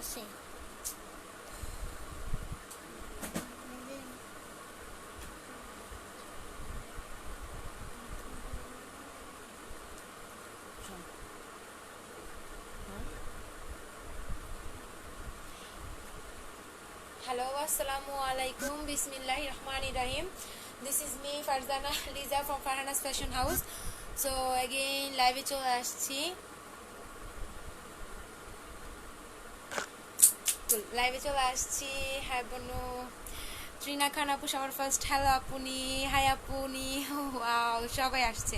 আছে। Hello, assalamu alaikum, bismillahir rahmanir rahim. This is me, Farzana Liza from Farhana's Fashion House. So again, live e chole আসছি। লাইভে চলে আসছি। হ্যাঁ বনু, ট্রিনা খান আপু সবার ফার্স্ট, হ্যালো আপুনি, হাই আপুনি, ওয়াও সবাই আসছে।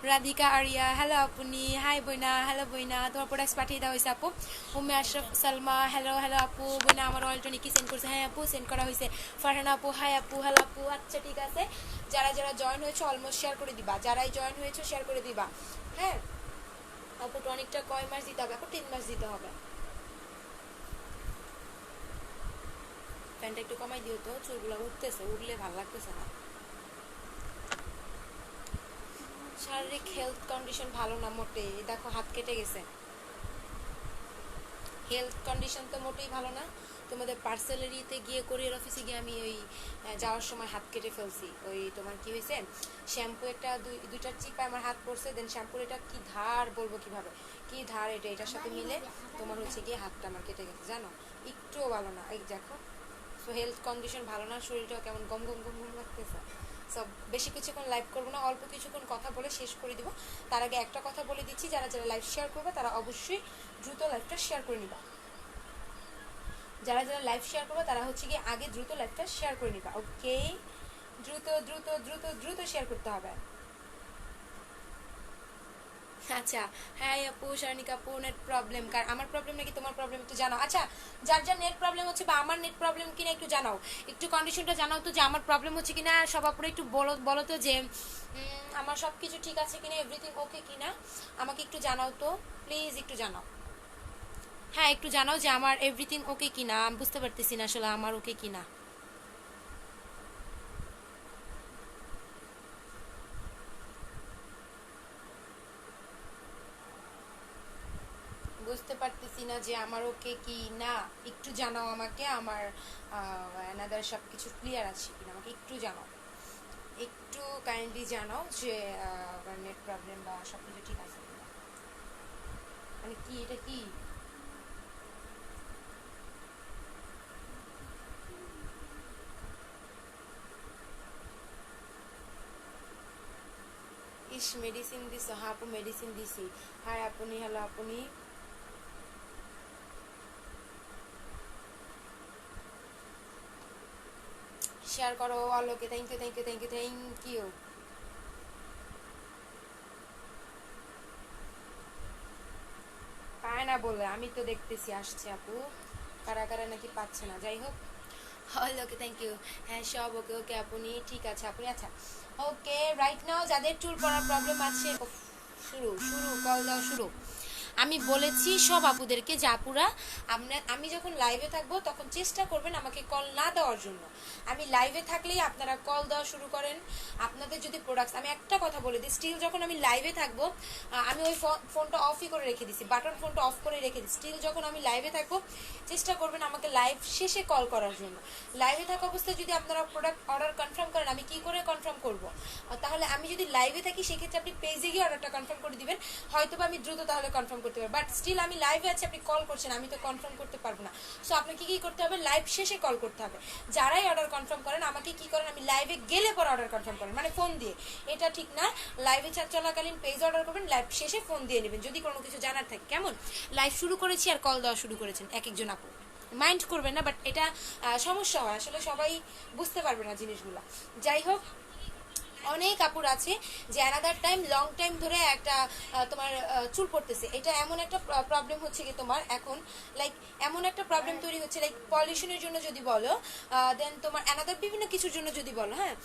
রাধিকা আরিয়া, হ্যালো আপুনি, হাই বইনা, হ্যালো বইনা, তোমার প্রোডাক্টস পাঠিয়ে দেওয়া হয়েছে আপু। উম্মে আশরাফ সালমা, হ্যালো হ্যালো আপু। বইনা আমার অয়েলটনি কি সেন্ড করছে? হ্যাঁ আপু সেন্ড করা হয়েছে। ফারহানা আপু, হাই আপু, হ্যালো আপু। আচ্ছা ঠিক আছে, যারা যারা জয়েন হয়েছে অলমোস্ট শেয়ার করে দিবা, যারাই জয়েন হয়েছে শেয়ার করে দিবা। হ্যাঁ আপু, টনিকটা কয় মাস দিতে হবে? আপু 3 মাস দিতে হবে। ফ্যানটা একটু কমাই দিও তো, চুলগুলো উঠতেছে, উঠলে ভালো লাগতেছে না। শারীরিক হেলথ কন্ডিশন ভালো না মোটে, দেখো হাত কেটে গেছে। হেলথ কন্ডিশন তো মোটেই ভালো না। তোমাদের পার্সেলারিতে গিয়ে কোরিয়ার অফিসে গিয়ে আমি ওই যাওয়ার সময় হাত কেটে ফেলছি। ওই তোমার কি হয়েছে, শ্যাম্পু একটা দুইটার চিপে আমার হাত পড়ছে, দেন শ্যাম্পুর এটা কি ধার বলবো কিভাবে, কি ধার এটা, এটার সাথে মিলে তোমার হচ্ছে গিয়ে হাতটা আমার কেটে গেছে, জানো? একটুও ভালো না, এই দেখো। সো হেলথ কন্ডিশন ভালো না, শরীরটাও কেমন গম গম গম গম লাগতেছে। সো বেশি কিছুক্ষণ লাইভ করবো না, অল্প কিছুক্ষণ কথা বলে শেষ করে দিব। তার আগে একটা কথা বলে দিচ্ছি, যারা যারা লাইভ শেয়ার করবে তারা অবশ্যই দ্রুত লাইভটা শেয়ার করে নিবা। যারা যারা লাইভ শেয়ার করবে তারা হচ্ছে গিয়ে আগে দ্রুত লাইভটা শেয়ার করে নিবা, ওকে? দ্রুত দ্রুত দ্রুত দ্রুত শেয়ার করতে হবে। আচ্ছা, হ্যাঁ আপু, শারনিকা আপু, নেট প্রবলেম কার? আমার প্রবলেম নাকি তোমার প্রবলেম একটু জানাও। আচ্ছা, যার যার নেট প্রবলেম হচ্ছে বা আমার নেট প্রবলেম কিনা একটু জানাও, একটু কন্ডিশনটা জানাও তো, যে আমার প্রবলেম হচ্ছে কিনা। সব আপুরা একটু বলো বলো তো যে আমার সব কিছু ঠিক আছে কিনা, এভরিথিং ওকে কিনা, আমাকে একটু জানাও তো প্লিজ, একটু জানাও। হ্যাঁ একটু জানাও যে আমার এভরিথিং ওকে কিনা, আমি বুঝতে পারতেছি না আসলে আমার ওকে কিনা। বুঝতে পারতেছি না যে আমার ওকে কি না, একটু জানাও আমাকে। আমার অ্যানাদার সব কিছু ক্লিয়ার আছে কিনা আমাকে একটু জানাও, একটু কাইন্ডলি জানাও যে নেট প্রবলেম বা সব কিছু ঠিক আছে কিনা। মানে কি এটা কি? ইস, মেডিসিন দিছো? হ্যাঁ আপু মেডিসিন দিছি। হাই আপনি, হ্যালো আপনি। শেয়ার করো আলোকে, thank you thank you thank you thank you. পায় না বলে আমি তো দেখতেছি আসছে আপু, কারা কারা নাকি পাচ্ছে না, যাই হোক। হল ওকে, থ্যাংক ইউ। হ্যাঁ সব ওকে ওকে আপনি, ঠিক আছে আপনি। আচ্ছা ওকে, রাইট নাও যাদের চুল পড়ার প্রবলেম আছে, শুরু শুরু কল দাও শুরু। আমি বলেছি সব আপুদেরকে যে আপুরা, আমি যখন লাইভে থাকবো তখন চেষ্টা করবেন আমাকে কল না দেওয়ার জন্য। আমি লাইভে থাকলেই আপনারা কল দেওয়া শুরু করেন। আপনাদের যদি প্রোডাক্টস, আমি একটা কথা বলে দিই, স্টিল যখন আমি লাইভে থাকবো, আমি ওই ফোনটা অফই করে রেখে দিছি, বাটন ফোনটা অফ করে রেখে দিই। স্টিল যখন আমি লাইভে থাকবো চেষ্টা করবেন আমাকে লাইভ শেষে কল করার জন্য। লাইভে থাকা অবস্থায় যদি আপনারা প্রোডাক্ট অর্ডার কনফার্ম করেন, আমি কি করে কনফার্ম করব? তাহলে আমি যদি লাইভে থাকি সেক্ষেত্রে আপনি পেজে গিয়ে অর্ডারটা কনফার্ম করে দিবেন, হয়তো বা আমি দ্রুত তাহলে কনফার্ম করতে পারবো। বাট স্টিল আমি লাইভে আছি, আপনি কল করছেন, আমি তো কনফার্ম করতে পারবো না। সো আপনাকে কি করতে হবে, লাইভ শেষে কল করতে হবে। যারাই অর্ডার কনফার্ম করেন আমাকে কি করেন, আমি লাইভে গেলে পর অর্ডার কনফার্ম করেন, মানে ফোন দিয়ে। এটা ঠিক না, লাইভে চলাকালীন পেজ অর্ডার করবেন, লাইভ শেষে ফোন দিয়ে নেবেন যদি কোনো কিছু জানার থাকে। কেমন? লাইভ শুরু করেছি আর কল দেওয়া শুরু করেছেন এক একজন আপু, মাইন্ড করবেন না, বাট এটা সমস্যা হয় আসলে, সবাই বুঝতে পারবে না জিনিসগুলো। যাই হোক, অনেক কাপড় আছে যে অ্যানাদার টাইম লং টাইম ধরে একটা তোমার চুল পড়তেছে। এটা এমন একটা প্রবলেম হচ্ছে কি তোমার এখন, লাইক এমন একটা প্রবলেম তৈরি হচ্ছে, লাইক পলিউশনের জন্য যদি বলো, দেন তোমার অ্যানাদার বিভিন্ন কিছুর জন্য যদি বলো, হ্যাঁ।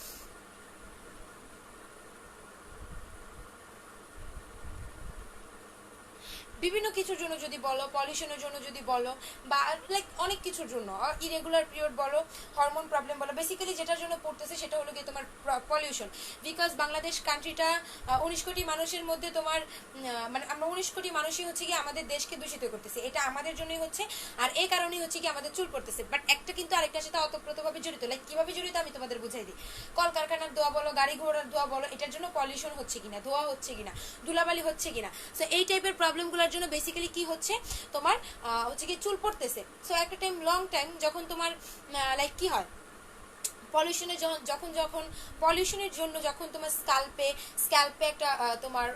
বিভিন্ন কিছুর জন্য যদি বলো, পলিউশনের জন্য যদি বলো, বা লাইক অনেক কিছুর জন্য, ইরেগুলার পিরিয়ড বলো, হরমোন প্রবলেম বলো, বেসিক্যালি যেটার জন্য পড়তেছে সেটা হলো গিয়ে তোমার পলিউশন। বিকজ বাংলাদেশ কান্ট্রিটা 19 কোটি মানুষের মধ্যে তোমার মানে আমরা 19 কোটি মানুষই হচ্ছে কি আমাদের দেশকে দূষিত করতেছি, এটা আমাদের জন্যই হচ্ছে। আর এই কারণেই হচ্ছে কি আমাদের চুল পড়তেছে। বাট একটা কিন্তু আরেকটার সাথে অতপ্রতভাবে জড়িত। লাইক কিভাবে জড়িত আমি তোমাদের বুঝাই দিই। কলকারখানার ধোয়া বলো, গাড়ি ঘোড়ার ধোয়া বলো, এটার জন্য পলিউশন হচ্ছে কিনা, ধোয়া হচ্ছে কিনা, ধুলাবালি হচ্ছে কিনা। সো এই টাইপের প্রবলেমগুলোর জন্য বেসিক্যালি কি হচ্ছে তোমার হচ্ছে কি চুল পড়তেছে। সো একটা টাইম লং টাইম যখন তোমার লাইক কি হয়, পলিউশনের যখন যখন পলিউশনের জন্য যখন তোমার স্ক্যাল্পে একটা তোমার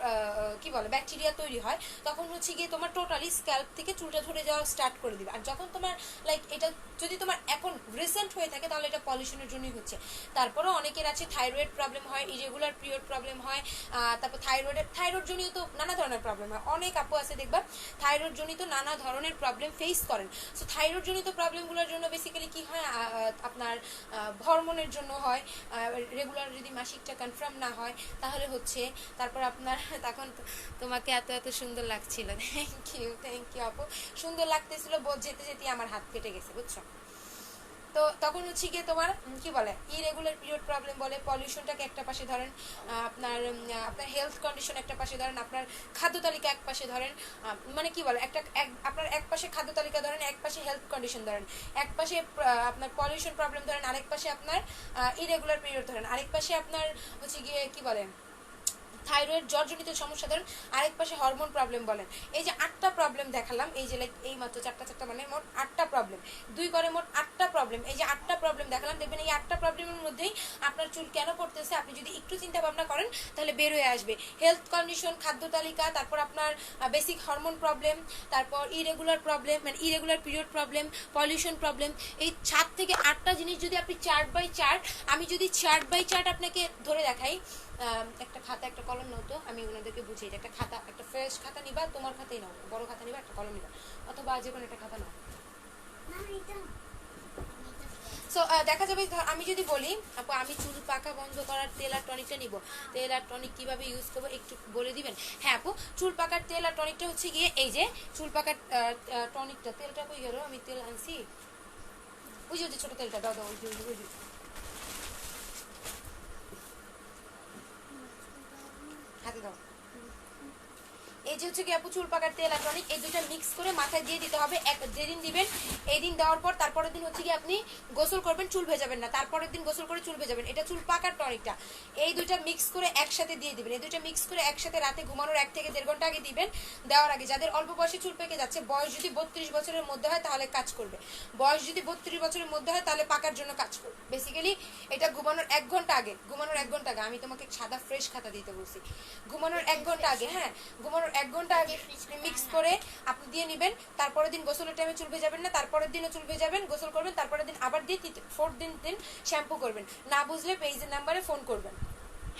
কি বলে ব্যাকটেরিয়া তৈরি হয়, তখন হচ্ছে গিয়ে তোমার টোটালি স্ক্যাল্প থেকে চুলটা ঝরে যাওয়া স্টার্ট করে দিবে। আর যখন তোমার লাইক এটা যদি তোমার এখন রিসেন্ট হয়ে থাকে তাহলে এটা পলিউশনের জন্যই হচ্ছে। তারপরেও অনেকের আছে থাইরয়েড প্রবলেম হয়, ইরেগুলার পিরিয়ড প্রবলেম হয়, তারপর থাইরয়েড জনিত নানা ধরনের প্রবলেম হয়। অনেক আপু আছে দেখবা থাইরয়েড জনিত নানা ধরনের প্রবলেম ফেস করেন। সো থাইরয়েড জনিত প্রবলেমগুলোর জন্য বেসিক্যালি কি হয়, আপনার হরমোনের জন্য হয়, রেগুলার যদি মাসিকটা কনফার্ম না হয় তাহলে হচ্ছে। তারপর আপনার তখন তোমাকে এত এত সুন্দর লাগছিল, থ্যাংক ইউ আপু, সুন্দর লাগতেছিল, যেতে যেতে আমার হাত কেটে গেছে বুঝছো। তো তখন হচ্ছে গিয়ে তোমার কি বলে ইরেগুলার পিরিয়ড প্রবলেম বলে, পলিউশনটাকে একটা পাশে ধরেন, আপনার আপনার হেলথ কন্ডিশন একটা পাশে ধরেন, আপনার খাদ্য তালিকা এক পাশে ধরেন, মানে কি বলে আপনার এক পাশে খাদ্য তালিকা ধরেন, এক পাশে হেলথ কন্ডিশন ধরেন, এক পাশে আপনার পলিউশন প্রবলেম ধরেন, আরেক পাশে আপনার ইরেগুলার পিরিয়ড ধরেন, আরেক পাশে আপনার হচ্ছে গিয়ে কি বলে থাইরয়েড জ্বরজনিত সমস্যা ধরেন, আরেক পাশে হরমোন প্রবলেম বলেন। এই যে 8টা প্রবলেম দেখালাম, এই যে লাইক এই মাত্র চারটা মানে মোট 8টা প্রবলেম, 2 করে মোট 8টা প্রবলেম। এই যে 8টা প্রবলেম দেখালাম, দেখবেন এই 8টা প্রবলেমের মধ্যেই আপনার চুল কেন পড়তেছে আপনি যদি একটু চিন্তা ভাবনা করেন তাহলে বের হয়ে আসবে। হেলথ কন্ডিশন, খাদ্য তালিকা, তারপর আপনার বেসিক হরমোন প্রবলেম, তারপর ইরেগুলার প্রবলেম মানে irregular period problem, pollution problem, এই 7 থেকে 8টা জিনিস যদি আপনি চার্ট বাই চার্ট, আমি যদি চার্ট বাই চার্ট আপনাকে ধরে দেখাই, একটা খাতা একটা কলম নাও তো, আমি ওনাদেরকে বুঝিয়ে একটা খাতা, একটা ফ্রেশ খাতা নিবা, তোমার খাতাই নাও, বড় খাতা নিবা, একটা কলম নিবা, অথবা যে কোনো একটা খাতা নাও। সো দেখা যাবে আমি যদি বলি আপু আমি চুল পাকা বন্ধ করার তেল আর টনিকটা নিব, তেল আর টনিক কিভাবে ইউজ করবো একটু বলে দিবেন? হ্যাঁ আপু, চুল পাকার তেল আর টনিকটা হচ্ছে গিয়ে এই যে চুল পাকার টনিকটা, তেলটা কই গেল, আমি তেল আনছি, ওই যে ছোট তেলটা দাও দাও, ওই যে হাতে দাও। এই যে হচ্ছে কি আপু চুল পাকার তেল আর টনিক, এই দুইটা মিক্স করে মাথায় দিয়ে দিতে হবে। যেদিন দিবেন এই দিন দেওয়ার পর তারপরের দিন হচ্ছে কি আপনি গোসল করবেন, চুল ভেজাবেন না, তারপরের দিন গোসল করে চুল ভেজাবেন। এটা চুল পাকার টনিকটা, এই দুইটা মিক্স করে একসাথে দিয়ে দিবেন। এই দুইটা মিক্স করে একসাথে রাতে ঘুমানোর 1 থেকে 1.5 ঘন্টা আগে দিবেন। দেওয়ার আগে যাদের অল্প বয়সে চুল পেকে যাচ্ছে, বয়স যদি 32 বছরের মধ্যে হয় তাহলে কাজ করবে, বয়স যদি 32 বছরের মধ্যে হয় তাহলে পাকার জন্য কাজ করবে। বেসিক্যালি এটা ঘুমানোর 1 ঘন্টা আগে, ঘুমানোর 1 ঘন্টা আগে, আমি তোমাকে সাদা ফ্রেশ খাতা দিতে বলছি, ঘুমানোর 1 ঘন্টা আগে, হ্যাঁ ঘুমানোর 1 ঘন্টা আগে মিক্স করে আপনি দিয়ে নেবেন। তারপরের দিন গোসলের টাইমে চুল ভেজাবেন না, তারপরের দিনও চুল ভেজাবেন, গোসল করবেন, তারপরের দিন আবার দিয়ে 4th দিন শ্যাম্পু করবেন। না বুঝলে পেজের নাম্বারে ফোন করবেন।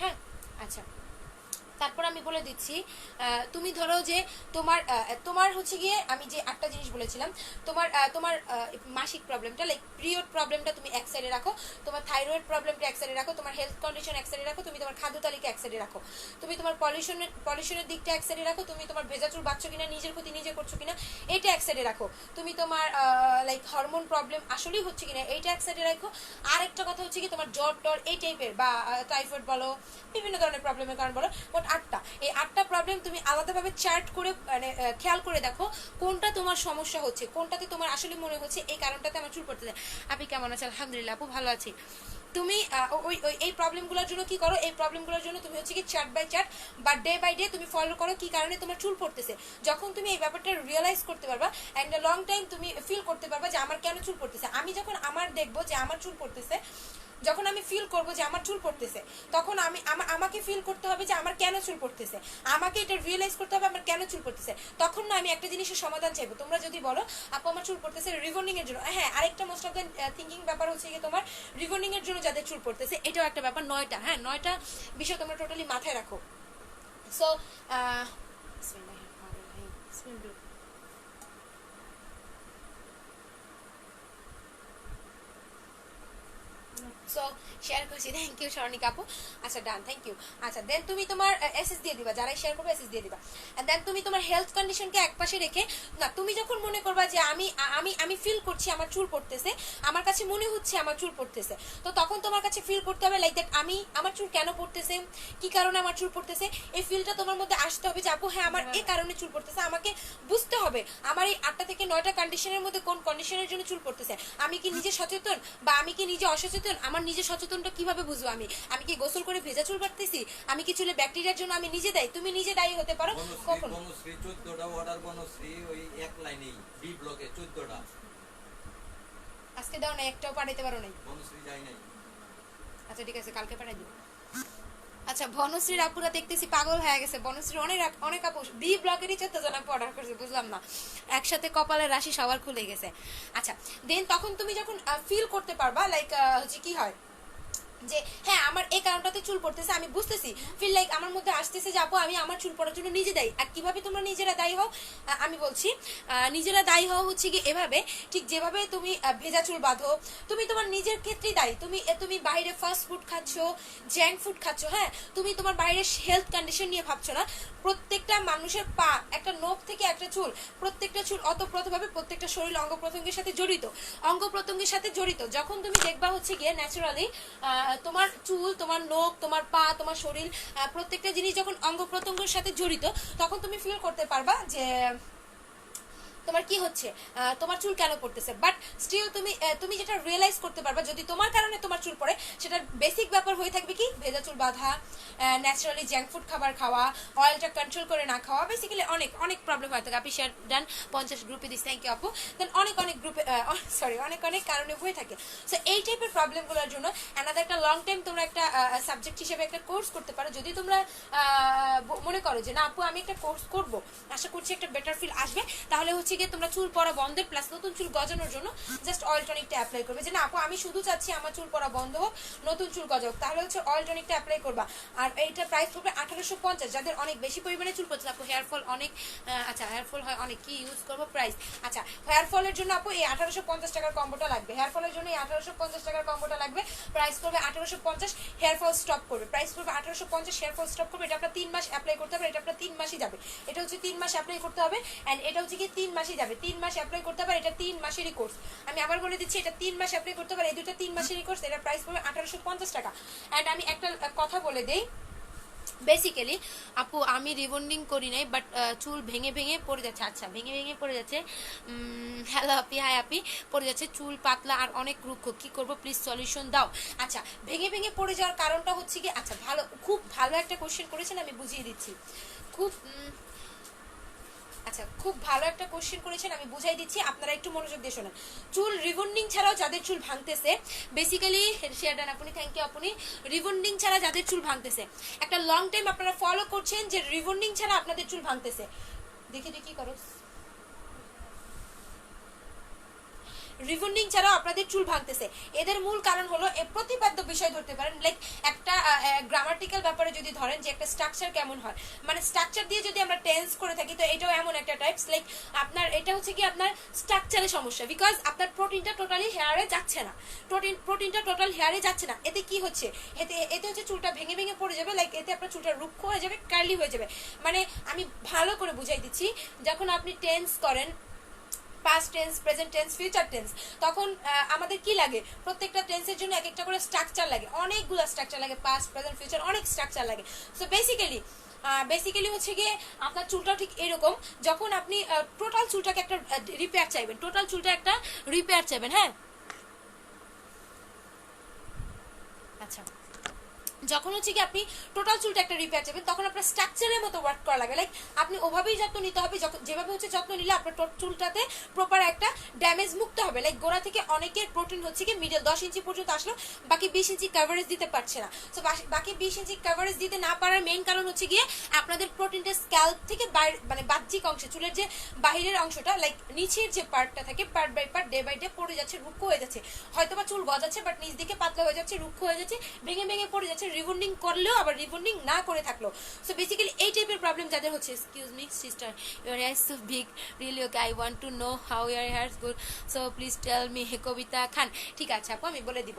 হ্যাঁ আচ্ছা, তারপর আমি বলে দিচ্ছি, তুমি ধরো যে তোমার হচ্ছে গিয়ে আমি যে 8টা জিনিস বলেছিলাম, তোমার মাসিক প্রবলেমটা লাইক পিরিয়ড প্রবলেমটা তুমি এক সাইডে রাখো, তোমার থাইরয়েড প্রবলেমটা এক সাইডে রাখো, তোমার হেলথ কন্ডিশন এক সাইডে রাখো, তুমি তোমার খাদ্য তালিকা এক সাইডে রাখো, তুমি তোমার পলিউশনের দিকটা এক সাইডে রাখো, তুমি তোমার ভেজা চুল বাচ্চো কিনা, নিজের ক্ষতি নিজে করছো কিনা এটা এক সাইডে রাখো, তুমি তোমার লাইক হরমোন প্রবলেম আসলেই হচ্ছে কিনা এইটা এক সাইডে রাখো। আর একটা কথা হচ্ছে কি তোমার জ্বর টর এই টাইপের বা টাইফয়েড বলো, বিভিন্ন ধরনের প্রবলেমের কারণ বলো, মোট 8টা। এই 8টা প্রবলেম তুমি আলাদাভাবে চার্ট করে মানে খেয়াল করে দেখো কোনটা তোমার সমস্যা হচ্ছে, কোনটাতে তোমার আসলে মনে হচ্ছে এই কারণটাতে আমার চুল পড়তে যায়। আপনি কেমন আছেন? আলহামদুলিল্লাহ আপু ভালো আছি। তুমি এই প্রবলেমগুলোর জন্য কি করো, এই প্রবলেমগুলোর জন্য তুমি হচ্ছে কি চার্ট বাই চার্ট বা ডে বাই ডে তুমি ফলো করো কি কারণে তোমার চুল পড়তেছে। যখন তুমি এই ব্যাপারটা রিয়েলাইজ করতে পারবা অ্যান্ড লং টাইম তুমি ফিল করতে পারবা যে আমার কেন চুল পড়তেছে। আমি যখন আমার দেখবো যে আমার চুল পড়তেছে, যখন আমি ফিল করবো যে আমার চুল পড়তেছে, তখন আমাকে ফিল করতে হবে যে আমার কেন চুল পড়তেছে, আমাকে এটা রিয়েলাইজ করতে হবে আমার কেন চুল পড়তেছে। তখন না আমি একটা জিনিসের সমাধান চাইবো। তোমরা যদি বলো আপু আমার চুল পড়তেছে রিবন্ডিং এর জন্য, হ্যাঁ আরেকটা মোস্ট অফ দ্য থিঙ্কিং ব্যাপার হচ্ছে কি তোমার রিবন্ডিং এর জন্য যাদের চুল পড়তেছে, এটাও একটা ব্যাপার। 9টা, হ্যাঁ 9টা বিষয় তোমরা টোটালি মাথায় রাখো। সো সো শেয়ার করছি, থ্যাংক ইউ স্বর্ণিকা আপু। আচ্ছা ডান, থ্যাংক ইউ। আচ্ছা দেন তুমি তোমার এসএস দিয়ে দিবা, যারাই শেয়ার করবে এসএস দিয়ে দিবা। দেন তুমি তোমার হেলথ কন্ডিশনকে একপাশে রেখে, না তুমি যখন মনে করবা যে আমি আমি আমি ফিল করছি আমার চুল পড়তেছে, আমার কাছে মনে হচ্ছে আমার চুল পড়তেছে, তো তখন তোমার কাছে ফিল করতে হবে লাইক দ্যাট আমি আমার চুল কেন পড়তেছে, কি কারণে আমার চুল পড়তেছে, এই ফিলটা তোমার মধ্যে আসতে হবে যে আপু হ্যাঁ আমার এই কারণে চুল পড়তেছে। আমাকে বুঝতে হবে আমার এই 8টা থেকে 9টা কন্ডিশনের মধ্যে কোন কন্ডিশনের জন্য চুল পড়তেছে। আমি কি নিজে সচেতন বা আমি কি নিজে অসচেতন, আমার নিজে সচেতনটা কিভাবে বুঝবো? আমি কি গোসল করে ভেজা চুল কাটতেছি, আমি কি চুলে ব্যাকটেরিয়ার জন্য আমি নিজে দায়ী? তুমি নিজে দায়ী হতে পারো কখন? বনশ্রী 14টা অর্ডার, বনশ্রী ওই এক লাইনেই বি ব্লকে 14টা আজকে দাও না, একটাও পাঠাইতে পারো নাই। বনশ্রী যাই নাই। আচ্ছা ঠিক আছে, কালকে পাঠাই দিও। আচ্ছা বনশ্রীর আপুরা দেখতেছি পাগল হয়ে গেছে। বনশ্রীর অনেক অনেক আপু বি ব্লকেরই 14 জন আপু অর্ডার করছে, বুঝলাম না, একসাথে কপালের রাশি সবার খুলে গেছে। আচ্ছা দেন তখন তুমি যখন ফিল করতে পারবা লাইক হচ্ছে কি হয় যে হ্যাঁ আমার এই কারণটাতে চুল পড়তেছে, আমি বুঝতেছি, ফিল লাইক আমার মধ্যে আসতেছে যে আপু আমি আমার চুল পড়ার জন্য নিজে দায়ী। আর কিভাবে তোমরা নিজেরা দায়ী হও আমি বলছি। নিজেরা দায়ী হওয়া হচ্ছে কি এভাবে, ঠিক যেভাবে তুমি ভেজা চুল বাঁধো, তুমি তোমার নিজের ক্ষেত্রেই দায়ী। তুমি বাইরে ফাস্ট ফুড খাচ্ছ, জ্যাঙ্ক ফুড খাচ্ছ, হ্যাঁ তুমি তোমার বাইরের হেলথ কন্ডিশন নিয়ে ভাবছো না। প্রত্যেকটা মানুষের পা, একটা নখ থেকে একটা চুল, প্রত্যেকটা চুল অতপ্রতভাবে প্রত্যেকটা শরীর অঙ্গ প্রত্যঙ্গের সাথে জড়িত, অঙ্গ প্রত্যঙ্গের সাথে জড়িত। যখন তুমি দেখবা হচ্ছে গিয়ে ন্যাচারালি তোমার চুল, তোমার নখ, তোমার পা, তোমার শরীর, প্রত্যেকটা জিনিস যখন অঙ্গ প্রত্যঙ্গের সাথে জড়িত, তখন তুমি ফিল করতে পারবা যে তোমার কি হচ্ছে, তোমার চুল কেন পড়তেছে। বাট স্টিল তুমি যেটা রিয়েলাইজ করতে পারবা যদি তোমার কারণে তোমার চুল পড়ে, সেটার বেসিক ব্যাপার হয়ে থাকবে কি ভেজা চুল বাঁধা, ন্যাচারালি জাঙ্ক ফুড খাবার খাওয়া, অয়েলটা কন্ট্রোল করে না খাওয়া, বেসিক্যালি অনেক অনেক প্রবলেম হয়ে থাকে। আপনি শেয়ার ডান 50 গ্রুপে দিস, থ্যাংক ইউ আপু। দেন অনেক গ্রুপে সরি অনেক কারণে হয়ে থাকে। সো এই টাইপের প্রবলেমগুলোর জন্য অ্যানাদার একটা লং টাইম তোমরা একটা সাবজেক্ট হিসেবে একটা কোর্স করতে পারো। যদি তোমরা মনে করো যে না আপু আমি একটা কোর্স করব, আশা করছি একটা বেটার ফিল আসবে, তাহলে হচ্ছে গিয়ে তোমরা চুল পড়া বন্ধের প্লাস নতুন চুল গজানোর জন্য জাস্ট অয়েল টনিকটা অ্যাপ্লাই করবে। যে না আপু আমি শুধু চাচ্ছি আমার চুল পড়া বন্ধ হোক, নতুন চুল গজা হোক, তাহলে হচ্ছে অয়েল টনিকটা অ্যাপ্লাই করবা। আর এইটা প্রাইস পড়বে 1850। যাদের অনেক বেশি পরিমাণে চুল পড়ছে আপু, হেয়ার ফল অনেক, আচ্ছা হেয়ার ফল হয় অনেক, কি ইউজ করবো প্রাইস, আচ্ছা হেয়ার ফলের জন্য আপু এই 1850 টাকার কম্বোটা লাগবে। হেয়ার ফলের জন্য এই 1850 টাকার কম্বোটা লাগবে, প্রাইস করবে 1850। হেয়ার ফল স্টপ করবে, প্রাইস করবে 1850। হেয়ার ফল স্টপ করবে, এটা আপনার 3 মাস অ্যাপ্লাই করতে হবে, এটা আপনার 3 মাসই যাবে। এটা হচ্ছে 3 মাস অ্যাপ্লাই করতে হবে, এন্ড এটা হচ্ছে কি 3 মাসই যাবে, 3 মাস অ্যাপ্লাই করতে পারে। এটা 3 মাসেরই কোর্স, আমি আবার বলে দিচ্ছি, এটা 3 মাস অ্যাপ্লাই করতে পারে, এই দুটো 3 মাসেরই কোর্স। এটা প্রাইস পড়বে 1850 টাকা। এন্ড আমি একটা কথা বলে দেই, বেসিক্যালি আপু আমি রিবন্ডিং করি নাই, বাট চুল ভেঙে ভেঙে পড়ে যাচ্ছে। আচ্ছা ভেঙে ভেঙে পড়ে যাচ্ছে, হ্যালো আপি, হাই আপি, পড়ে যাচ্ছে চুল পাতলা আর অনেক রুক্ষ, কি করব প্লিজ সলিউশন দাও। আচ্ছা ভেঙে ভেঙে পড়ে যাওয়ার কারণটা হচ্ছে কি, আচ্ছা ভালো, খুব ভালো একটা কোশ্চেন করেছেন, আমি বুঝিয়ে দিচ্ছি। আচ্ছা খুব ভালো একটা কোশ্চেন করেছেন, আমি বুঝাই দিচ্ছি, আপনারা একটু মনোযোগ দিয়ে শোনেন। চুল রিবন্ডিং ছাড়াও যাদের চুল ভাঙতেছে, বেসিক্যালি শেয়ার ডান আপনি, থ্যাংক ইউ আপনি। রিবন্ডিং ছাড়া যাদের চুল ভাঙতেছে, একটা লং টাইম আপনারা ফলো করছেন যে রিবন্ডিং ছাড়া আপনাদের চুল ভাঙতেছে, দেখি করো, রিবন্ডিং ছাড়াও আপনাদের চুল ভাঙতেছে, এদের মূল কারণ হলো প্রতিপাদ্য বিষয় ধরতে পারেন, লাইক একটা গ্রামাটিক্যাল ব্যাপারে যদি ধরেন যে একটা স্ট্রাকচার কেমন হয়, মানে স্ট্রাকচার দিয়ে যদি আমরা টেন্স করে থাকি, তো এটাও এমন একটা টাইপস, লাইক আপনার এটা হচ্ছে কি আপনার স্ট্রাকচারের সমস্যা, বিকজ আপনার প্রোটিনটা টোটালি হেয়ারে যাচ্ছে না, প্রোটিনটা টোটাল হেয়ারে যাচ্ছে না। এতে কি হচ্ছে, এতে হচ্ছে চুলটা ভেঙে ভেঙে পড়ে যাবে, লাইক এতে আপনার চুলটা রুক্ষ হয়ে যাবে, কার্লি হয়ে যাবে। মানে আমি ভালো করে বুঝাই দিচ্ছি, যখন আপনি টেন্স করেন past tense, present tense, future tense, তখন আমাদের কি লাগে, প্রত্যেকটা টেন্সের জন্য এক একটা করে স্ট্রাকচার লাগে, অনেকগুলো স্ট্রাকচার লাগে, পাস্ট প্রেজেন্ট ফিউচার অনেক স্ট্রাকচার লাগে। সো বেসিক্যালি হচ্ছে গিয়ে আপনার চুলটাও ঠিক এরকম, যখন আপনি টোটাল চুলটাকে একটা রিপেয়ার চাইবেন, টোটাল চুলটা একটা রিপেয়ার চাইবেন, হ্যাঁ আচ্ছা যখন হচ্ছে কি আপনি টোটাল চুলটা একটা রিপেয়ার চাইবেন, তখন আপনার স্ট্রাকচারের মতো ওয়ার্ক করা লাগে, লাইক আপনি ওভাবেই যত্ন নিতে হবে, যেভাবে হচ্ছে যত্ন নিলে আপনার চুলটাতে প্রপার একটা ড্যামেজ মুক্ত হবে, লাইক গোড়া থেকে অনেকের প্রোটিন হচ্ছে কি মিডল 10 ইঞ্চি পর্যন্ত আসলো, বাকি 20 ইঞ্চি কভারেজ দিতে পারছে না। সো বাকি 20 ইঞ্চি কভারেজ দিতে না পারার মেইন কারণ হচ্ছে গিয়ে আপনাদের প্রোটিনটা স্ক্যাল্প থেকে মানে বাহ্যিক অংশে, চুলের যে বাহিরের অংশটা, লাইক নিচের যে পার্টটা থাকে, part by part day by day পড়ে যাচ্ছে, রুক্ষ হয়ে যাচ্ছে, হয়তোবা চুল গজাচ্ছে বাট নিচ দিকে পাতলা হয়ে যাচ্ছে, রুক্ষ হয়ে যাচ্ছে, ভেঙে ভেঙে পড়ে যাচ্ছে, রিবন্ডিং করলেও আবার রিবন্ডিং না করে থাকলো। সো বেসিক্যালি এই টাইপের প্রবলেম যাদের হচ্ছে, excuse me sister, your hair so big, really okay, I want to know how your hair good, so please tell me, hey Kabita Khan, ঠিক আছে আপু আমি বলে দিব।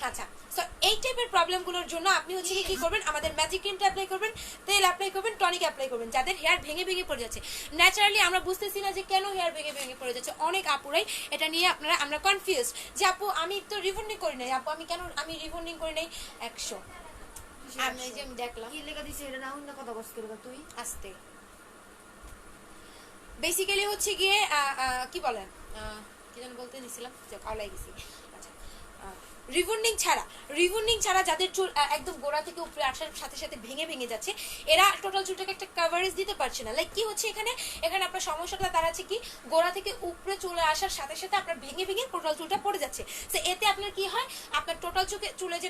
আচ্ছা, সো এই টাইপের প্রবলেমগুলোর জন্য আপনি হচ্ছে কি করবেন, আমাদের ম্যাজিক ক্রিমটা অ্যাপ্লাই করবেন, তেল অ্যাপ্লাই করবেন, টনিক অ্যাপ্লাই করবেন। যাদের হেয়ার ভেঙে ভেঙে পড়ে যাচ্ছে, ন্যাচারালি আমরা বুঝতেছি না যে কেন হেয়ার ভেঙে ভেঙে পড়ে যাচ্ছে। অনেক আপুরাই এটা নিয়ে আমরা কনফিউজ যে আপু আমি তো রিবন্ডিং করি নাই, আপু আমি রিবন্ডিং করি নাই 100। আমি যে আমি দেখলাম কি লেখা দিছে এটা না অন্য কথা বস করবা তুই আসতে বেসিক্যালি হচ্ছে গিয়ে কি বলেন কি যেন বলতে নিছিলাম, আওলাই গেছি। আচ্ছা, রিবন্ডিং ছাড়া যাদের চুল একদম গোড়া থেকে উপরে আসার সাথে সাথে ভেঙে ভেঙে যাচ্ছে, এরা টোটাল চুলটাকে একটা কভারেজ দিতে পারছে না। লাইক কি হচ্ছে এখানে আপনার সমস্যাটা দাঁড়াচ্ছে কি, গোড়া থেকে উপরে চলে আসার সাথে সাথে আপনার ভেঙে ভেঙে টোটাল চুলটা পড়ে যাচ্ছে। তো এতে আপনার কি হয়, আপনার টোটাল চুলে যে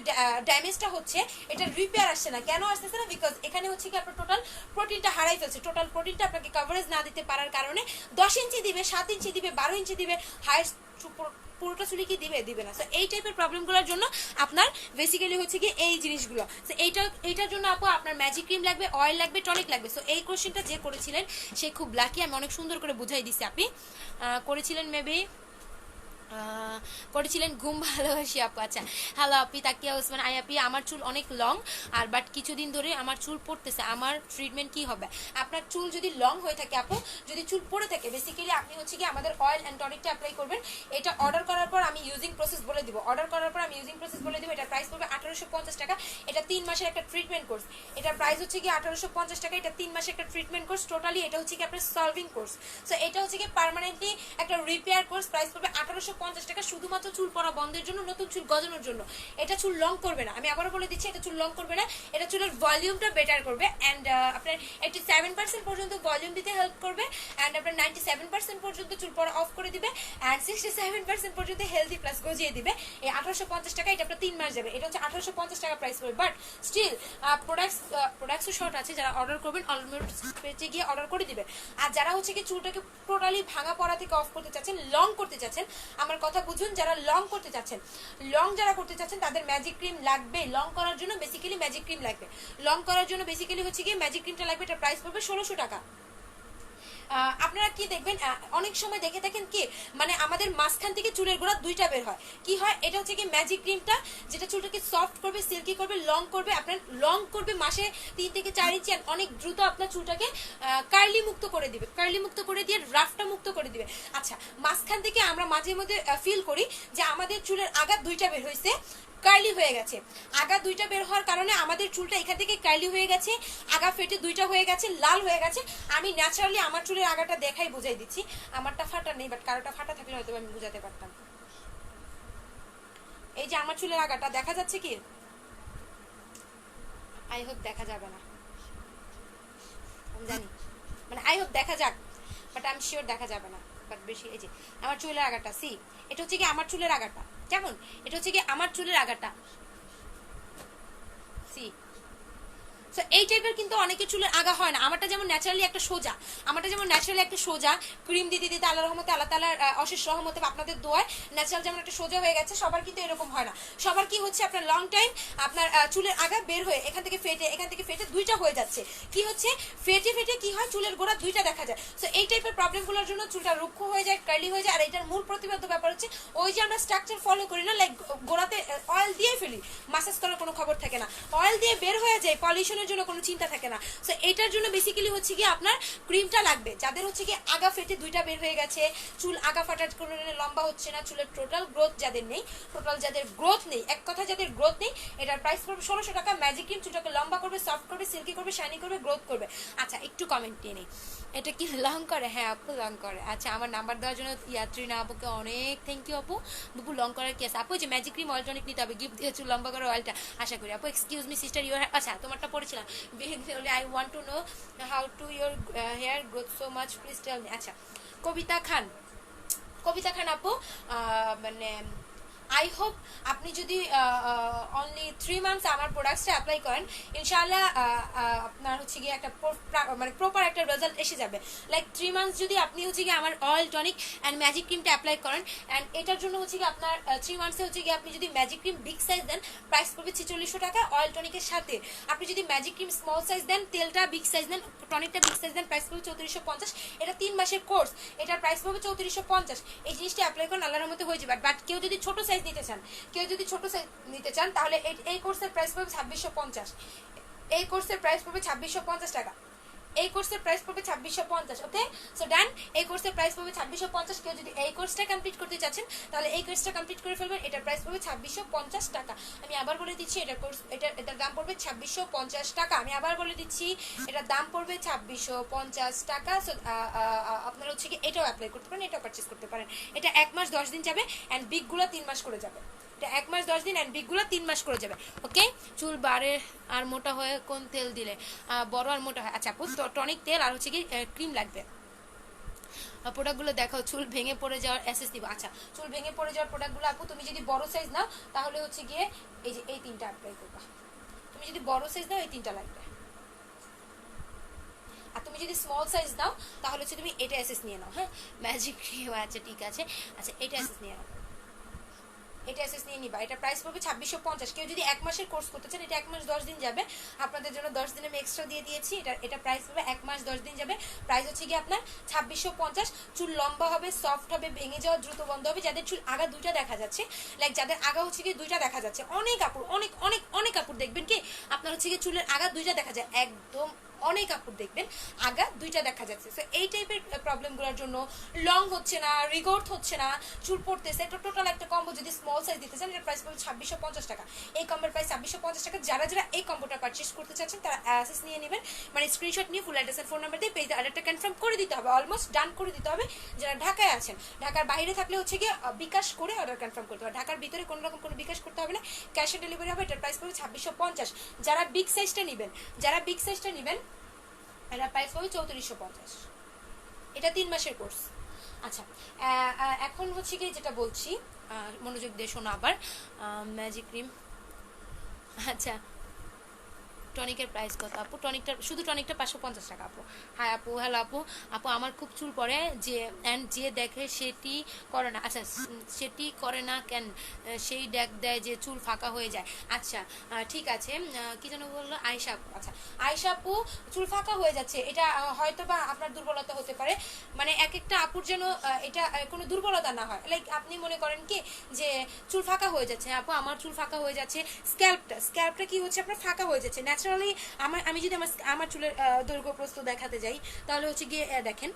ড্যামেজটা হচ্ছে এটা রিপেয়ার আসছে না। কেন আসতেছে না? বিকজ এখানে হচ্ছে কি আপনার টোটাল প্রোটিনটা হারাই ফেলছে। টোটাল প্রোটিনটা আপনাকে কভারেজ না দিতে পারার কারণে 10 ইঞ্চি দিবে, 7 ইঞ্চি দিবে, 12 ইঞ্চি দিবে, হাইস্ট পুরোটা চুলি কি দিবে না। তো এই টাইপের প্রবলেমগুলোর জন্য আপনার বেসিক্যালি হচ্ছে কি এই জিনিসগুলো। তো এইটার জন্য আপু আপনার ম্যাজিক ক্রিম লাগবে, অয়েল লাগবে, টনিক লাগবে। সো এই কোশ্চেনটা যে করেছিলেন সে খুব লাকি, আমি অনেক সুন্দর করে বুঝাই দিছি। আপনি করেছিলেন মেবি করেছিলেন ঘুম ভালোবাসি আপু। আচ্ছা, হ্যালো আপি, তাকিয়া ওসমান। আপি আমার চুল অনেক লং আর বাট কিছুদিন ধরে আমার চুল পড়তেছে, আমার ট্রিটমেন্ট কি হবে? আপনার চুল যদি লং হয়ে থাকে আপু, যদি চুল পড়ে থাকে, বেসিক্যালি আপনি হচ্ছে কি আমাদের অয়েল অ্যান্ড টনিকটা অ্যাপ্লাই করবেন। এটা অর্ডার করার পর আমি ইউজিং প্রসেস বলে দিব। এটার প্রাইস পড়বে 1850 টাকা। এটা 3 মাসের একটা ট্রিটমেন্ট কোর্স। এটার প্রাইস হচ্ছে কি 1850 টাকা। এটা 3 মাসের একটা ট্রিটমেন্ট কোর্স। টোটালি এটা হচ্ছে কি আপনার সলভিং কোর্স। সো এটা হচ্ছে কি পার্মানেন্টলি একটা রিপেয়ার কোর্স। প্রাইস পড়বে 1850 টাকা, শুধুমাত্র চুল পড়া বন্ধের জন্য, নতুন চুল গজানোর জন্য। এটা চুল লং করবে না, আমি আবারও বলে দিচ্ছি, এটা চুল লং করবে না। এটা চুলের ভলিউমটা বেটার করবে অ্যান্ড আপনার 87% পর্যন্ত ভলিউম দিতে হেল্প করবে অ্যান্ড আপনার 97% পর্যন্ত চুল পড়া অফ করে দিবে অ্যান্ড 67% পর্যন্ত হেলদি প্লাস গজিয়ে দিবে। এই 1850 টাকা, এটা আপনার 3 মাস যাবে। এটা হচ্ছে 1850 টাকা প্রাইস পড়বে। বাট স্টিল প্রোডাক্টসও শর্ট আছে, যারা অর্ডার করবেন অলমোস্ট পেজে গিয়ে অর্ডার করে দিবে। আর যারা হচ্ছে কি চুলটাকে টোটালি ভাঙা পড়া থেকে অফ করতে চাচ্ছেন, লং করতে চাচ্ছেন, আমার কথা বুঝুন, যারা লং করতে চাচ্ছেন, তাদের ম্যাজিক ক্রিম লাগবে। লং করার জন্য বেসিক্যালি ম্যাজিক ক্রিম লাগবে। লং করার জন্য বেসিক্যালি হচ্ছে কি ম্যাজিক ক্রিমটা লাগবে। এটা প্রাইস পড়বে 1600 টাকা। আপনারা কি দেখবেন, অনেক সময় দেখে থাকেন কি মানে আমাদের মাঝখান থেকে চুলের গোড়া দুইটা বের হয়। কি হয়? এটা হচ্ছে কি ম্যাজিক ক্রিমটা, যেটা চুলটাকে সফট করবে, সিল্কি করবে, লং করবে। আপনার লং করবে মাসে 3 থেকে 4 ইঞ্চি, অনেক দ্রুত আপনার চুলটাকে কার্লি মুক্ত করে দিবে, কার্লি মুক্ত করে দিয়ে রাফটা মুক্ত করে দিবে। আচ্ছা, মাঝখান থেকে আমরা মাঝে মধ্যে ফিল করি যে আমাদের চুলের আগা দুইটা বের হয়েছে, কার্লি হয়ে গেছে। আগা দুইটা বের হওয়ার কারণে আমাদের চুলটা এখান থেকে কার্লি হয়ে গেছে, আগা ফেটে দুইটা হয়ে গেছে, লাল হয়ে গেছে। আমি ন্যাচারালি আমার চুলের আগাটা দেখাই বুঝাই দিচ্ছি। আমারটা ফাটা নেই, বাট কারোটা ফাটা থাকলে হয়তো আমি বুঝাতে পারতাম। এই যে আমার চুলের আগাটা দেখা যাচ্ছে কি? আই হোপ দেখা যাবে না, আমি জানি, মানে আই হোপ দেখা যাক, বাট আই এম শিওর দেখা যাবে না। বাট বেশি এই যে আমার চুলের আগাটা, সি এটা হচ্ছে কি আমার চুলের আগাটা, কেমন? এটা হচ্ছে কি আমার চুলের আগাটা, সি। সো এই টাইপের কিন্তু অনেকে চুলের আগা হয় না। আমারটা যেমন ন্যাচারালি একটা সোজা, ক্রিম দিতে দিতে আল্লাহর রহমতে, আল্লাহ তাআলার অশেষ রহমতে, আপনাদের দোয়ায় ন্যাচারাল যেমন একটা সোজা হয়ে গেছে। সবার কিন্তু এরকম হয় না। সবার কি হচ্ছে, আপনার লং টাইম আপনার চুলের আগা বের হয়ে এখান থেকে ফেটে দুইটা হয়ে যাচ্ছে। কি হচ্ছে? ফেটে কি হয়, চুলের গোড়া দুইটা দেখা যায়। সো এই টাইপের প্রবলেমগুলোর জন্য চুলটা রুক্ষ হয়ে যায়, কার্লি হয়ে যায়। আর এটার মূল প্রতিবাদ্য ব্যাপার হচ্ছে ওই যে আমরা স্ট্রাকচার ফলো করি না, লাইক গোড়াতে অয়েল দিয়ে ফেলি, মাসাজ করার কোনো খবর থাকে না, অয়েল দিয়ে বের হয়ে যায়, পলিউশন জন্য কোনো চিন্তা থাকে না। সো এটার জন্য বেসিক্যালি হচ্ছে কি আপনার ক্রিমটা লাগবে। যাদের হচ্ছে কি আগা ফেটে দুইটা বের হয়ে গেছে, চুল আগা ফাটার কোনো লম্বা হচ্ছে না, চুলের টোটাল গ্রোথ যাদের নেই, এক কথা যাদের গ্রোথ নেই, এটার প্রাইস পড়বে 1600 টাকা। ম্যাজিক ক্রিম চুলটাকে লম্বা করবে, সফট করবে, সিল্কি করবে, শাইনি করবে, গ্রোথ করবে। আচ্ছা, একটু কমেন্ট নিয়ে নেই, এটা কি লং করে? হ্যাঁ আপু লং করে। আচ্ছা, আমার নাম্বার দেওয়ার জন্য ইয়াত্রীনা আপুকে অনেক থ্যাংক ইউ আপু। বুবু লং করার কি আছে আপু? যে ম্যাজিক ক্রিম অয়েল টনিক নিতে হবে, গিফট দিয়ে চুল লম্বা করার অয়েলটা আশা করি আপু। এক্সকিউজ মি সিস্টার, ইউর, আচ্ছা তোমারটা পড়েছিলাম, I want to know how to your hair growth so much, please tell me. আচ্ছা, কবিতা খান আপু, মানে আই হোপ আপনি যদি অনলি 3 মান্থস আমার প্রোডাক্টসটা অ্যাপ্লাই করেন, ইনশাআল্লাহ আপনার হচ্ছে গিয়ে একটা মানে প্রপার একটা রেজাল্ট এসে যাবে। লাইক 3 মান্থস যদি আপনি হচ্ছে গিয়ে আমার অয়েল টনিক অ্যান্ড ম্যাজিক ক্রিমটা অ্যাপ্লাই করেন, অ্যান্ড এটার জন্য হচ্ছে গিয়ে আপনার 3 মান্থসে হচ্ছে গিয়ে আপনি যদি ম্যাজিক ক্রিম বিগ সাইজ দেন, প্রাইস পড়বে 4600 টাকা অয়েল টনিকের সাথে। আপনি যদি ম্যাজিক ক্রিম স্মল সাইজ দেন, তেলটা বিগ সাইজ দেন, টনিকটা বিগ সাইজ দেন, প্রাইস পড়বে 3450। এটা 3 মাসের কোর্স, এটার প্রাইস পড়বে 3450। এই জিনিসটা অ্যাপ্লাই করেন, আল্লাহর রহমতে হয়ে যাবে। বাট কেউ যদি ছোট সাইজ সাইজ নিতে চান, কেউ যদি ছোট সাইজ নিতে চান তাহলে এই কোর্সের প্রাইস পড়বে 2650। এই কোর্সের প্রাইস পড়বে 2650 টাকা। এই কোর্সের প্রাইস পড়বে 2650। ওকে, সো ডান। এই কোর্সের প্রাইস পড়বে 2650। কেউ যদি এই কোর্সটা কমপ্লিট করতে চাচ্ছেন তাহলে এই কোর্সটা কমপ্লিট করে ফেলবেন। এটার প্রাইস পড়বে 2650 টাকা। আমি আবার বলে দিচ্ছি, এটার দাম পড়বে 2650 টাকা। আমি আবার বলে দিচ্ছি, এটার দাম পড়বে 2650 টাকা। সো আপনারা হচ্ছে কি এটাও অ্যাপ্লাই করতে পারেন, এটাও পারচেস করতে পারেন। এটা 1 মাস 10 দিন যাবে অ্যান্ড বিগগুলো 3 মাস করে যাবে। এটা 1 মাস 10 দিন অ্যান্ড বিগগুলো 3 মাস করে যাবে। ওকে, চুল বাড়ে আর মোটা হয় কোন তেল দিলে বড় আর মোটা হয়? আচ্ছা আপু, টনিক তেল আর হচ্ছে কি ক্রিম লাগবে। প্রোডাক্টগুলো দেখো। চুল ভেঙে পড়ে যাওয়ার এসএস দিব। আচ্ছা, চুল ভেঙে পড়ে যাওয়ার প্রোডাক্টগুলো আপু তুমি যদি বড় সাইজ নাও তাহলে হচ্ছে গিয়ে এই যে এই 3টা অ্যাপ্লাই করবা। তুমি যদি বড় সাইজ নাও এই 3টা লাগবে। আর তুমি যদি স্মল সাইজ নাও তাহলে হচ্ছে তুমি এটা এসএস নিয়ে নাও। হ্যাঁ, ম্যাজিক ক্রিম। আচ্ছা ঠিক আছে। আচ্ছা, এটা এসএস নিয়ে নাও, এটা এসএস নিয়ে নিবা। এটা প্রাইস পড়বে 2650। কেউ যদি 1 মাসের কোর্স করতে চান, এটা 1 মাস 10 দিন যাবে। আপনাদের জন্য 10 দিন আমি এক্সট্রা দিয়ে দিয়েছি। এটা প্রাইস পড়বে 1 মাস 10 দিন যাবে। প্রাইস হচ্ছে কি আপনার 2650। চুল লম্বা হবে, সফট হবে, ভেঙে যাওয়া দ্রুত বন্ধ হবে। যাদের চুল আগা 2টা দেখা যাচ্ছে, লাইক যাদের আগা হচ্ছে কি 2টা দেখা যাচ্ছে, অনেক কাপড় অনেক অনেক অনেক কাপড় দেখবেন কি আপনার হচ্ছে কি চুলের আগা 2টা দেখা যায়, একদম অনেক কাপড় দেখবেন আগা 2টা দেখা যাচ্ছে। সো এই টাইপের প্রবলেমগুলোর জন্য লং হচ্ছে না, রিগোর্থ হচ্ছে না, চুল পড়তেছে, এটা টোটাল একটা কম্বো যদি স্মল সাইজ দিতে চান এর প্রাইস পড়বে 2650 টাকা। এই কম্বোর প্রাইস 2650 টাকা। যারা যারা এই কম্বোটা পারচেজ করতে চাচ্ছেন তারা অ্যাসেস নিয়ে নেবেন, মানে স্ক্রিনশট নিয়ে ফুল অ্যাড্রেস আর ফোন নাম্বার দিয়ে পেজে অর্ডারটা কনফার্ম করে দিতে হবে, অলমোস্ট ডান করে দিতে হবে। যারা ঢাকায় আছেন, ঢাকার বাইরে থাকলে হচ্ছে গিয়ে বিকাশ করে অর্ডার কনফার্ম করতে হবে। ঢাকার ভিতরে কোনো রকম কোনো বিকাশ করতে হবে না, ক্যাশ অন ডেলিভারি হবে। এটার প্রাইস পড়বে 2650। যারা বিগ সাইজটা নেবেন, এটা প্রাইস হবে 3450। এটা 3 মাসের কোর্স। আচ্ছা, এখন হচ্ছে কি যেটা বলছি, মনোযোগ দিয়ে শোনো আবার। Magic cream. আচ্ছা, টনিকের প্রাইস কত আপু? শুধু টনিকটা 550 টাকা আপু। হ্যাঁ আপু, হ্যালো আপু। আপু আমার খুব চুল পড়ে যে দেখে সেটি করে না। আচ্ছা, সেটি করে না কেন? সেই দেয় যে চুল ফাঁকা হয়ে যায়। আচ্ছা ঠিক আছে, কি যেন বললো? আয়েশা আপু। আচ্ছা, আয়েশা আপু, চুল ফাঁকা হয়ে যাচ্ছে, এটা হয়তো বা আপনার দুর্বলতা হতে পারে। মানে এক একটা আপুর যেন এটা কোনো দুর্বলতা না হয়। লাইক আপনি মনে করেন কি যে চুল ফাঁকা হয়ে যাচ্ছে, আপু আমার চুল ফাঁকা হয়ে যাচ্ছে, স্ক্যাল্পটা কি হচ্ছে আপনার ফাঁকা হয়ে যাচ্ছে ন্যাচারালি। আমি যদি আমার চুলের দৈর্ঘ্য প্রস্থ দেখাতে যাই তাহলে হচ্ছে গিয়ে দেখেন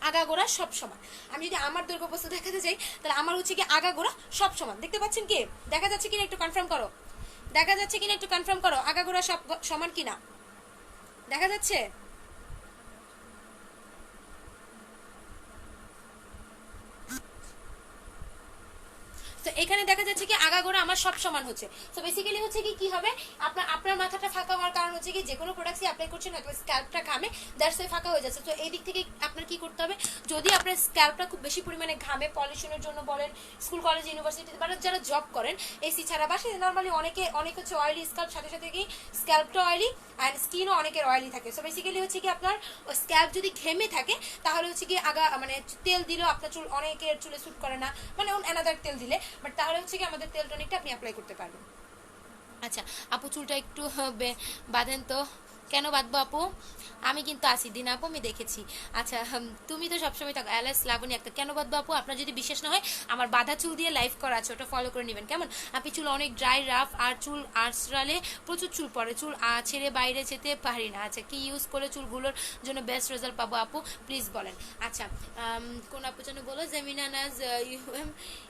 আগাগোড়া সব সমান। আমি যদি আমার দৈর্ঘ্য প্রস্থ দেখাতে যাই তাহলে আমার হচ্ছে কি আগাগোড়া সব সমান। দেখতে পাচ্ছেন কি? দেখা যাচ্ছে কিনা একটু কনফার্ম করো, দেখা যাচ্ছে কিনা একটু কনফার্ম করো, আগাগোড়া সব সমান কিনা দেখা যাচ্ছে? তো এখানে দেখা যাচ্ছে কি আগাগোড়া আমার সব সমান হচ্ছে। সো বেসিক্যালি হচ্ছে কি হবে আপনার মাথাটা ফাঁকা হওয়ার কারণ হচ্ছে কি যে কোনো প্রোডাক্টই অ্যাপ্লাই করছেন হয়তো স্ক্যাল্পটা ঘামে, দ্যাটস ওয়াই ফাঁকা হয়ে যাচ্ছে। তো এই দিক থেকে আপনার কি করতে হবে, যদি আপনার স্ক্যাল্পটা খুব বেশি পরিমাণে ঘামে, পলিউশনের জন্য বলেন, স্কুল কলেজ ইউনিভার্সিটি বা যারা জব করেন এসি ছাড়া, বা সে নর্মালি অনেক হচ্ছে অয়েলি স্ক্যাল্প, সাথে সাথে কি স্ক্যাল্পটা অয়েলি অ্যান্ড স্কিনও অনেকের অয়েলি থাকে। সো বেসিক্যালি হচ্ছে কি আপনার স্ক্যাল্প যদি ঘেমে থাকে তাহলে হচ্ছে কি মানে তেল দিলেও আপনার চুল অনেকের চুলে স্যুট করে না, মানে অ্যানাদার তেল দিলে, বাট তাহলে হচ্ছে কি আমাদের তেল টনিকটা আপনি অ্যাপ্লাই করতে পারবেন। আচ্ছা আপু, চুলটা একটু বাঁধেন তো। কেন বাঁধবো আপু? আমি কিন্তু আসি দিন আপু, আমি দেখেছি। আচ্ছা তুমি তো সবসময় থাকো। এলএস লাবণী একটা। কেন বাঁধবো আপু? আপনার যদি বিশ্বাস না হয় আমার বাঁধা চুল দিয়ে লাইভ করা আছে, ওটা ফলো করে নেবেন কেমন? আপনি চুল অনেক ড্রাই রাফ আর চুল আঁচড়ালে প্রচুর চুল পড়ে, চুল ছেড়ে বাইরে যেতে পারি না। আচ্ছা, কি ইউজ করে চুলগুলোর জন্য বেস্ট রেজাল্ট পাবো আপু প্লিজ বলেন। আচ্ছা কোন আপু যেন বলো? জেমিনা নাজ ইউএম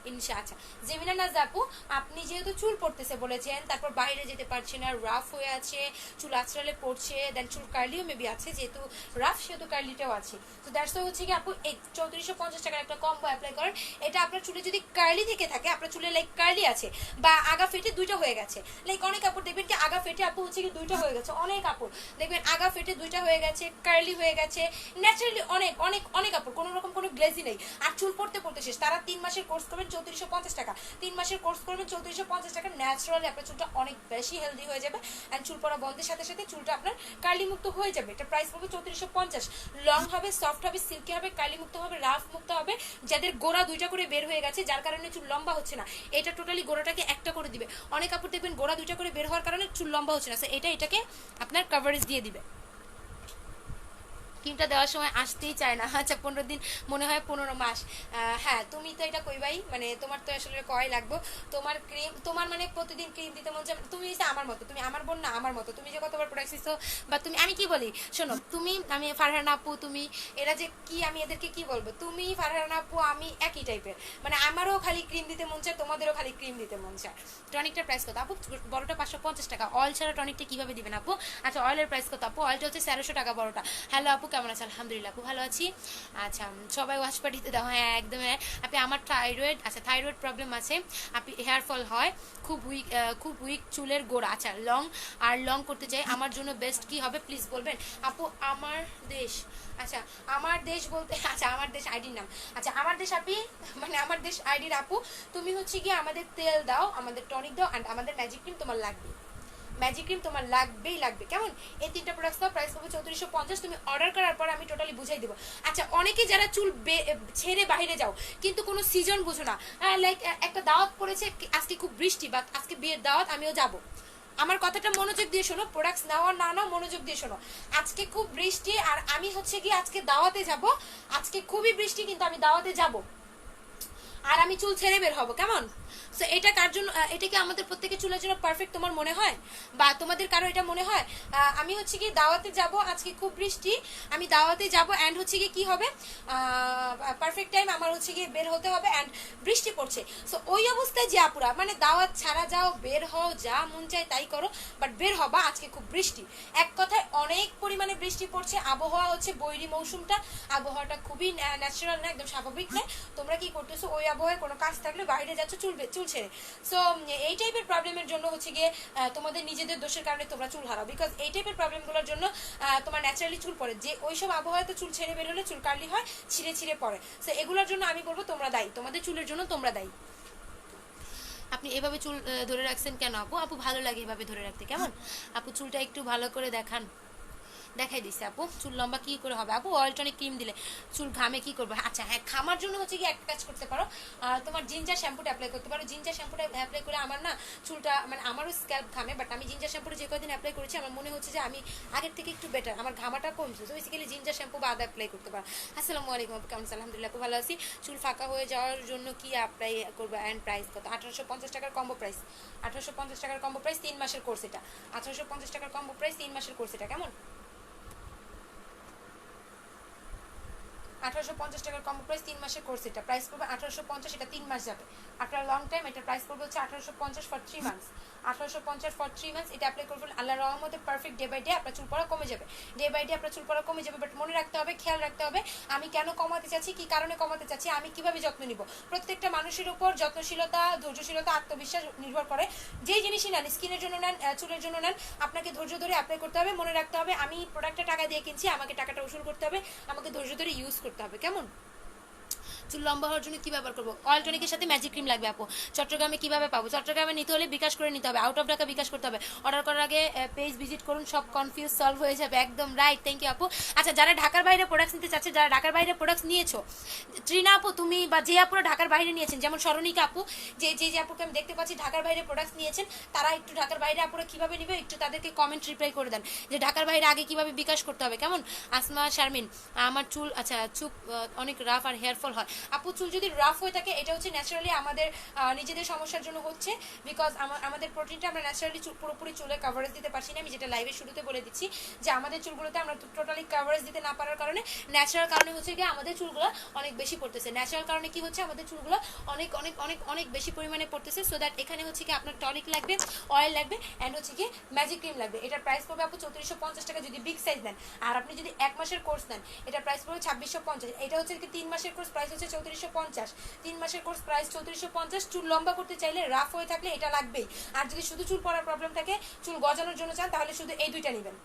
ইনশা। আচ্ছা জেমিনা নাজ আপু, আপনি যেহেতু চুল পড়তেছে বলেছেন, তারপর বাইরে যেতে পারছেন না, রাফ হয়ে আছে, চুল আঁচড়ালে পড়ছে, দেন চুল কার্লিও মেবি আছে, যেহেতু রাফ সেহেতু কার্লিটাও আছে। তো দ্যাটস ওয়াই হচ্ছে কি আপু এই 3450 টাকার একটা কম্বো অ্যাপ্লাই করেন। এটা আপনার চুলে যদি কার্লি থেকে থাকে, আপনার চুলে লাইক কার্লি আছে বা আগা ফেটে 2টা হয়ে গেছে, লাইক অনেক কাপড় দেখবেন কি আগা ফেটে আপু হচ্ছে কি 2টা হয়ে গেছে, অনেক কাপড় দেখবেন আগা ফেটে 2টা হয়ে গেছে, কার্লি হয়ে গেছে, ন্যাচারালি অনেক অনেক অনেক কাপড়, কোনো রকম কোনো গ্লেজি নেই, আর চুল পড়তে শেষ। তারা 3 মাসের কোর্স করবেন 3450 টাকা, 3 মাসের কোর্স করবেন 3450 টাকা। ন্যাচারালি আপনার চুলটা অনেক বেশি হেলদি হয়ে যাবে অ্যান্ড চুল পড়া বন্ধের সাথে সাথে চুলটা আপনার কার্লি মুক্ত হয়ে যাবে। এটা প্রাইস পড়বে 3450। লং হবে, সফট হবে, সিল্কি হবে, কার্লি মুক্ত হবে, রাফ মুক্ত হবে। যাদের গোড়া 2টা করে বের হয়ে গেছে যার কারণে চুল লম্বা হচ্ছে না, এটা টোটালি গোড়াটাকে একটা করে দিবে। অনেক কাপড় দেখবেন গোড়া 2টা করে বের হওয়ার কারণে চুল লম্বা হচ্ছে না, এটাকে আপনার কভারেজ দিয়ে দিবে। ক্রিমটা দেওয়ার সময় আসতেই চায় না। আচ্ছা 15 দিন মনে হয় 15 মাস। হ্যাঁ তুমি তো এটা কইবাই, মানে তোমার তো আসলে কয় লাগবো। তোমার ক্রিম, তোমার মানে প্রতিদিন ক্রিম দিতে মন চায়। তুমি হচ্ছে আমার মতো, তুমি আমার বোন না আমার মতো। তুমি যে কতবার প্রোডাক্ট দিছো বা তুমি, আমি কি বলি শোনো, তুমি আমি ফারহানা আপু, তুমি এরা যে কি, আমি এদেরকে কি বলবো, তুমি ফারহানা আপু আমি একই টাইপের, মানে আমারও খালি ক্রিম দিতে মন চায়, তোমাদেরও খালি ক্রিম দিতে মন চায়। টনিকটার প্রাইস কত আপু? বড়টা 550 টাকা। অয়েল ছাড়া টনিকটা কিভাবে দিবেন আপু? আচ্ছা অয়েলের প্রাইস কত আপু? অয়েলটা হচ্ছে 1300 টাকা বড়টা। হ্যালো আপু কেমন আছে? আলহামদুলিল্লাহ আপু ভালো আছি। আচ্ছা সবাই ওয়াশ পার্টিতে দাও, হ্যাঁ একদম। আপনি আমার থাইরয়েড, আচ্ছা থাইরয়েড প্রবলেম আছে, আপনি হেয়ার ফল হয়, খুব উইক চুলের গোড়া, আচ্ছা লং করতে চাই, আমার জন্য বেস্ট কি হবে প্লিজ বলবেন আপু? আমার দেশ, আচ্ছা আমার দেশ বলতে, আচ্ছা আমার দেশ আইডির নাম, আচ্ছা আমার দেশ আপনি মানে আমার দেশ আইডির আপু, তুমি হচ্ছে কি আমাদের তেল দাও, আমাদের টনিক দাও, অ্যান্ড আমাদের ম্যাজিক ক্রিম তোমার লাগবে, ম্যাজিক ক্রিম তোমার লাগবেই লাগবে, কেমন? এই 3টা প্রোডাক্টস দাও, প্রাইস হবে 3450। তুমি অর্ডার করার পর আমি টোটালি বুঝাই দেবো। আচ্ছা অনেকে যারা চুল ছেড়ে বাইরে যাও কিন্তু কোনো সিজন বুঝো না, লাইক একটা দাওয়াত পড়েছে আজকে, খুব বৃষ্টি বা আজকে বিয়ের দাওয়াত, আমিও যাব, আমার কথাটা মনোযোগ দিয়ে শোনো, প্রোডাক্টস নাও না নাও মনোযোগ দিয়ে শোনো। আজকে খুব বৃষ্টি আর আমি হচ্ছে কি আজকে দাওয়াতে যাব, আজকে খুবই বৃষ্টি কিন্তু আমি দাওয়াতে যাব, আর আমি চুল ছেড়ে বের হবো, কেমন? সো এটা কার জন্য, এটা কি আমাদের প্রত্যেকের চুলের জন্য পারফেক্ট তোমার মনে হয়, বা তোমাদের কারো এটা মনে হয়? আমি হচ্ছে কি দাওয়াতে যাব, আজকে খুব বৃষ্টি, আমি দাওয়াতে যাব, অ্যান্ড হচ্ছে কি কি হবে, পারফেক্ট টাইম আমার হচ্ছে কি বের হতে হবে, অ্যান্ড বৃষ্টি পড়ছে। সো ওই অবস্থায় যে আপুরা মানে দাওয়াত ছাড়া যাও, বের হও, যা মন চায় তাই করো, বাট বের হবা, আজকে খুব বৃষ্টি, এক কথায় অনেক পরিমাণে বৃষ্টি পড়ছে, আবহাওয়া হচ্ছে বৈরী মৌসুমটা, আবহাওয়াটা খুবই ন্যাচারাল না, একদম স্বাভাবিক না। তোমরা কি করতেছো, ওই আবহাওয়ায় কোনো কাজ থাকলে বাইরে যাচ্ছ চুল ছেড়ে। সো এই টাইপের প্রবলেমের জন্য হচ্ছে গিয়ে তোমাদের নিজেদের দোষের কারণে তোমরা চুল হারাও, বিকজ এই টাইপের প্রবলেমগুলোর জন্য তোমার ন্যাচারালি চুল পড়ে, যে ওইসব আবহাওয়াতে চুল ছেড়ে বের হলে চুল কার্লি হয়, ছিঁড়ে পড়ে। সো এগুলোর জন্য আমি বলবো তোমরা দায়ী, তোমাদের চুলের জন্য তোমরা দায়ী। আপনি এভাবে চুল ধরে রাখছেন কেন আপু? আপু ভালো লাগে এভাবে ধরে রাখতে, কেমন আপু? চুলটা একটু ভালো করে দেখান। দেখাই দিচ্ছে আপু, চুল লম্বা কি করে হবে আপু? অয়েল টনিক ক্রিম দিলে চুল ঘামে কি করবে? আচ্ছা হ্যাঁ, ঘামার জন্য হচ্ছে কি একটা কাজ করতে পারো, তোমার জিঞ্জার শ্যাম্পুটা অ্যাপ্লাই করতে পারো। জিঞ্জার শ্যাম্পুটা অ্যাপ্লাই করে আমার না চুলটা, মানে আমারও স্ক্যাল্প ঘামে, বাট আমি জিঞ্জার শ্যাম্পুটা যে কদিন অ্যাপ্লাই করেছি আমার মনে হচ্ছে যে আমি আগের থেকে একটু বেটার, আমার ঘামাটা কমছে। তো বেসিক্যালি জিঞ্জার শ্যাম্পু বা আদা অ্যাপ্লাই করতে পারো। আসসালামু আলাইকুম আপু কেমন? আলহামদুলিল্লাহ আপু ভালো আছি। চুল ফাঁকা হয়ে যাওয়ার জন্য কি অ্যাপ্লাই করবো, অ্যান্ড প্রাইস কত? 1850 টাকার কম্বো প্রাইস, 1850 টাকার কম্বো প্রাইস 3 মাসের কোর্স এটা, 1850 টাকার কম্বো প্রাইস 3 মাসের কোর্স এটা, কেমন? 1850 টাকার কম্বো প্রাইস 3 মাসের কোর্স এটা, প্রাইস পড়বে 1850, এটা 3 মাস যাবে আফটার লং টাইম। এটা প্রাইস পড়বে হচ্ছে 1850 ফর 3 মান্থস, 1850 ফর 3 মান্থস। এটা অ্যাপ্লাই করবেন, আল্লাহর রহমতে পারফেক্ট ডে বাই ডে আপনার চুল পড়া কমে যাবে, ডে বাই ডে আপনার চুল পড়া কমে যাবে। বাট মনে রাখতে হবে, খেয়াল রাখতে হবে আমি কেন কমাতে চাচ্ছি, কি কারণে কমাতে চাচ্ছি, আমি কিভাবে যত্ন নিব। প্রত্যেকটা মানুষের উপর যত্নশীলতা, ধৈর্যশীলতা, আত্মবিশ্বাস নির্ভর করে। যেই জিনিসই নেন, স্কিনের জন্য নেন, চুলের জন্য নেন, আপনাকে ধৈর্য ধরে অ্যাপ্লাই করতে হবে। মনে রাখতে হবে আমি প্রোডাক্টটা টাকা দিয়ে কিনছি, আমাকে টাকাটা উসুল করতে হবে, আমাকে ধৈর্য ধরে ইউজ করতে হবে, কেমন? চুল লম্বা হওয়ার জন্য কি ব্যবহার করবো? অয়েল টনিকের সাথে ম্যাজিক ক্রিম লাগবে আপু। চট্টগ্রামে কিভাবে পাবো? চট্টগ্রামে নিতে হলে বিকাশ করে নিতে হবে, আউট অফ ঢাকা বিকাশ করতে হবে। অর্ডার করার আগে পেজ ভিজিট করুন, সব কনফিউজ সলভ হয়ে যাবে, একদম রাইট, থ্যাংক ইউ আপু। আচ্ছা যারা ঢাকার বাইরে প্রোডাক্টস নিতে চাচ্ছে, যারা ঢাকার বাইরে প্রোডাক্টস নিয়েছো, ট্রিনা আপু তুমি বা যে আপুরা ঢাকার বাইরে নিয়েছেন, যেমন স্মরণিকা আপু, যে আপুকে আমি দেখতে পাচ্ছি ঢাকার বাইরে প্রোডাক্টস নিয়েছেন, তারা একটু ঢাকার বাইরে আপুরা কিভাবে নিবে একটু তাদেরকে কমেন্ট রিপ্লাই করে দেন যে ঢাকার বাইরে আগে কিভাবে বিকাশ করতে হবে, কেমন? আসমা শারমিন, আমার চুল, আচ্ছা চুপ অনেক রাফ আর হেয়ার ফল হয় আপু। চুল যদি রাফ হয়ে থাকে এটা হচ্ছে ন্যাচারালি আমাদের নিজেদের সমস্যার জন্য হচ্ছে, বিকজ আমাদের প্রোটিনটা আমরা ন্যাচারালি পুরোপুরি চুলে কভারেজ দিতে পারছি না। আমি যেটা লাইভের শুরুতে বলে দিচ্ছি যে আমাদের চুলগুলোতে আমরা টোটালি কভারেজ দিতে না পারার কারণে, ন্যাচারাল কারণে হচ্ছে গিয়ে আমাদের চুলগুলো অনেক বেশি পড়তেছে। ন্যাচারাল কারণে কি হচ্ছে, আমাদের চুলগুলো অনেক অনেক অনেক অনেক বেশি পরিমাণে পড়তেছে। সো দ্যাট এখানে হচ্ছে কি আপনার টনিক লাগবে, অয়েল লাগবে, অ্যান্ড হচ্ছে কি ম্যাজিক ক্রিম লাগবে। এটার প্রাইস পড়বে আপু 3450 টাকা যদি বিগ সাইজ নেন, আর আপনি যদি 1 মাসের কোর্স নেন এটার প্রাইস পড়বে 2650। এটা হচ্ছে কি 3 মাসের কোর্স, প্রাইস হচ্ছে 3450। 3 মাসের কোর্স প্রাইস 3450। চুল লম্বা করতে চাইলে, রাফ হয়ে থাকলে এটা লাগবেই। আর যদি শুধু চুল পড়ার প্রবলেম থাকে, চুল গজানোর জন্য চান, তাহলে শুধু এই দুইটা নেবেন।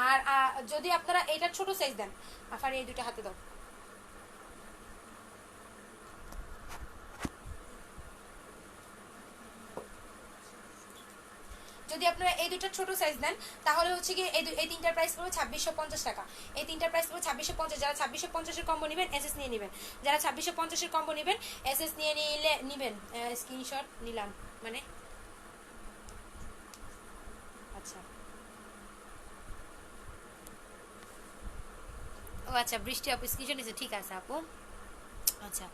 আর যদি আপনারা এটা ছোট সাইজ দেন, আফার এই দুইটা হাতে দাও, যদি আপনারা এই দুইটা ছোট সাইজ নেন তাহলে হচ্ছে কি এই তিনটার প্রাইস পড়বে 2650 টাকা। এই তিনটার প্রাইস পড়বে 2650। যারা 2650 এর কম্বো নেবেন এসএস নিয়ে নেবেন, যারা 2650 এর কম্বো নেবেন এসএস নিয়ে নিলে নেবেন। স্ক্রিনশট নিলাম মানে, আচ্ছা আচ্ছা বৃষ্টি আপু স্ক্রিনশট নিছে, ঠিক আছে আপু। আচ্ছা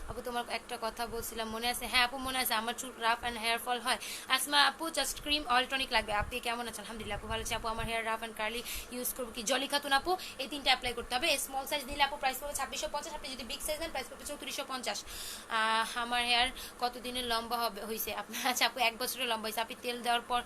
আপু তোমার একটা কথা বলছিলাম মনে আছে? হ্যাঁ আপু মনে আছে, আমার চুল রাফ অ্যান্ড হেয়ার ফল হয়। আসমা আপু জাস্ট ক্রিম অয়েল টনিক লাগবে। আপনি কেমন আছেন? আলহামদুলিল্লাহ আপু ভালো আছি আপু। আমার hair rough and curly use করবো কি? জলি খাতুন আপু এই তিনটা অ্যাপ্লাই করতে হবে। স্মল সাইজ নিলে আপু প্রাইস পড়বে 2650, আপনি যদি বিগ সাইজ নেন প্রাইস পড়বে 3450। আমার হেয়ার কতদিনের লম্বা হবে হয়েছে আপনার? আচ্ছা আপু 1 বছরের লম্বা হয়েছে। আপনি তেল দেওয়ার পর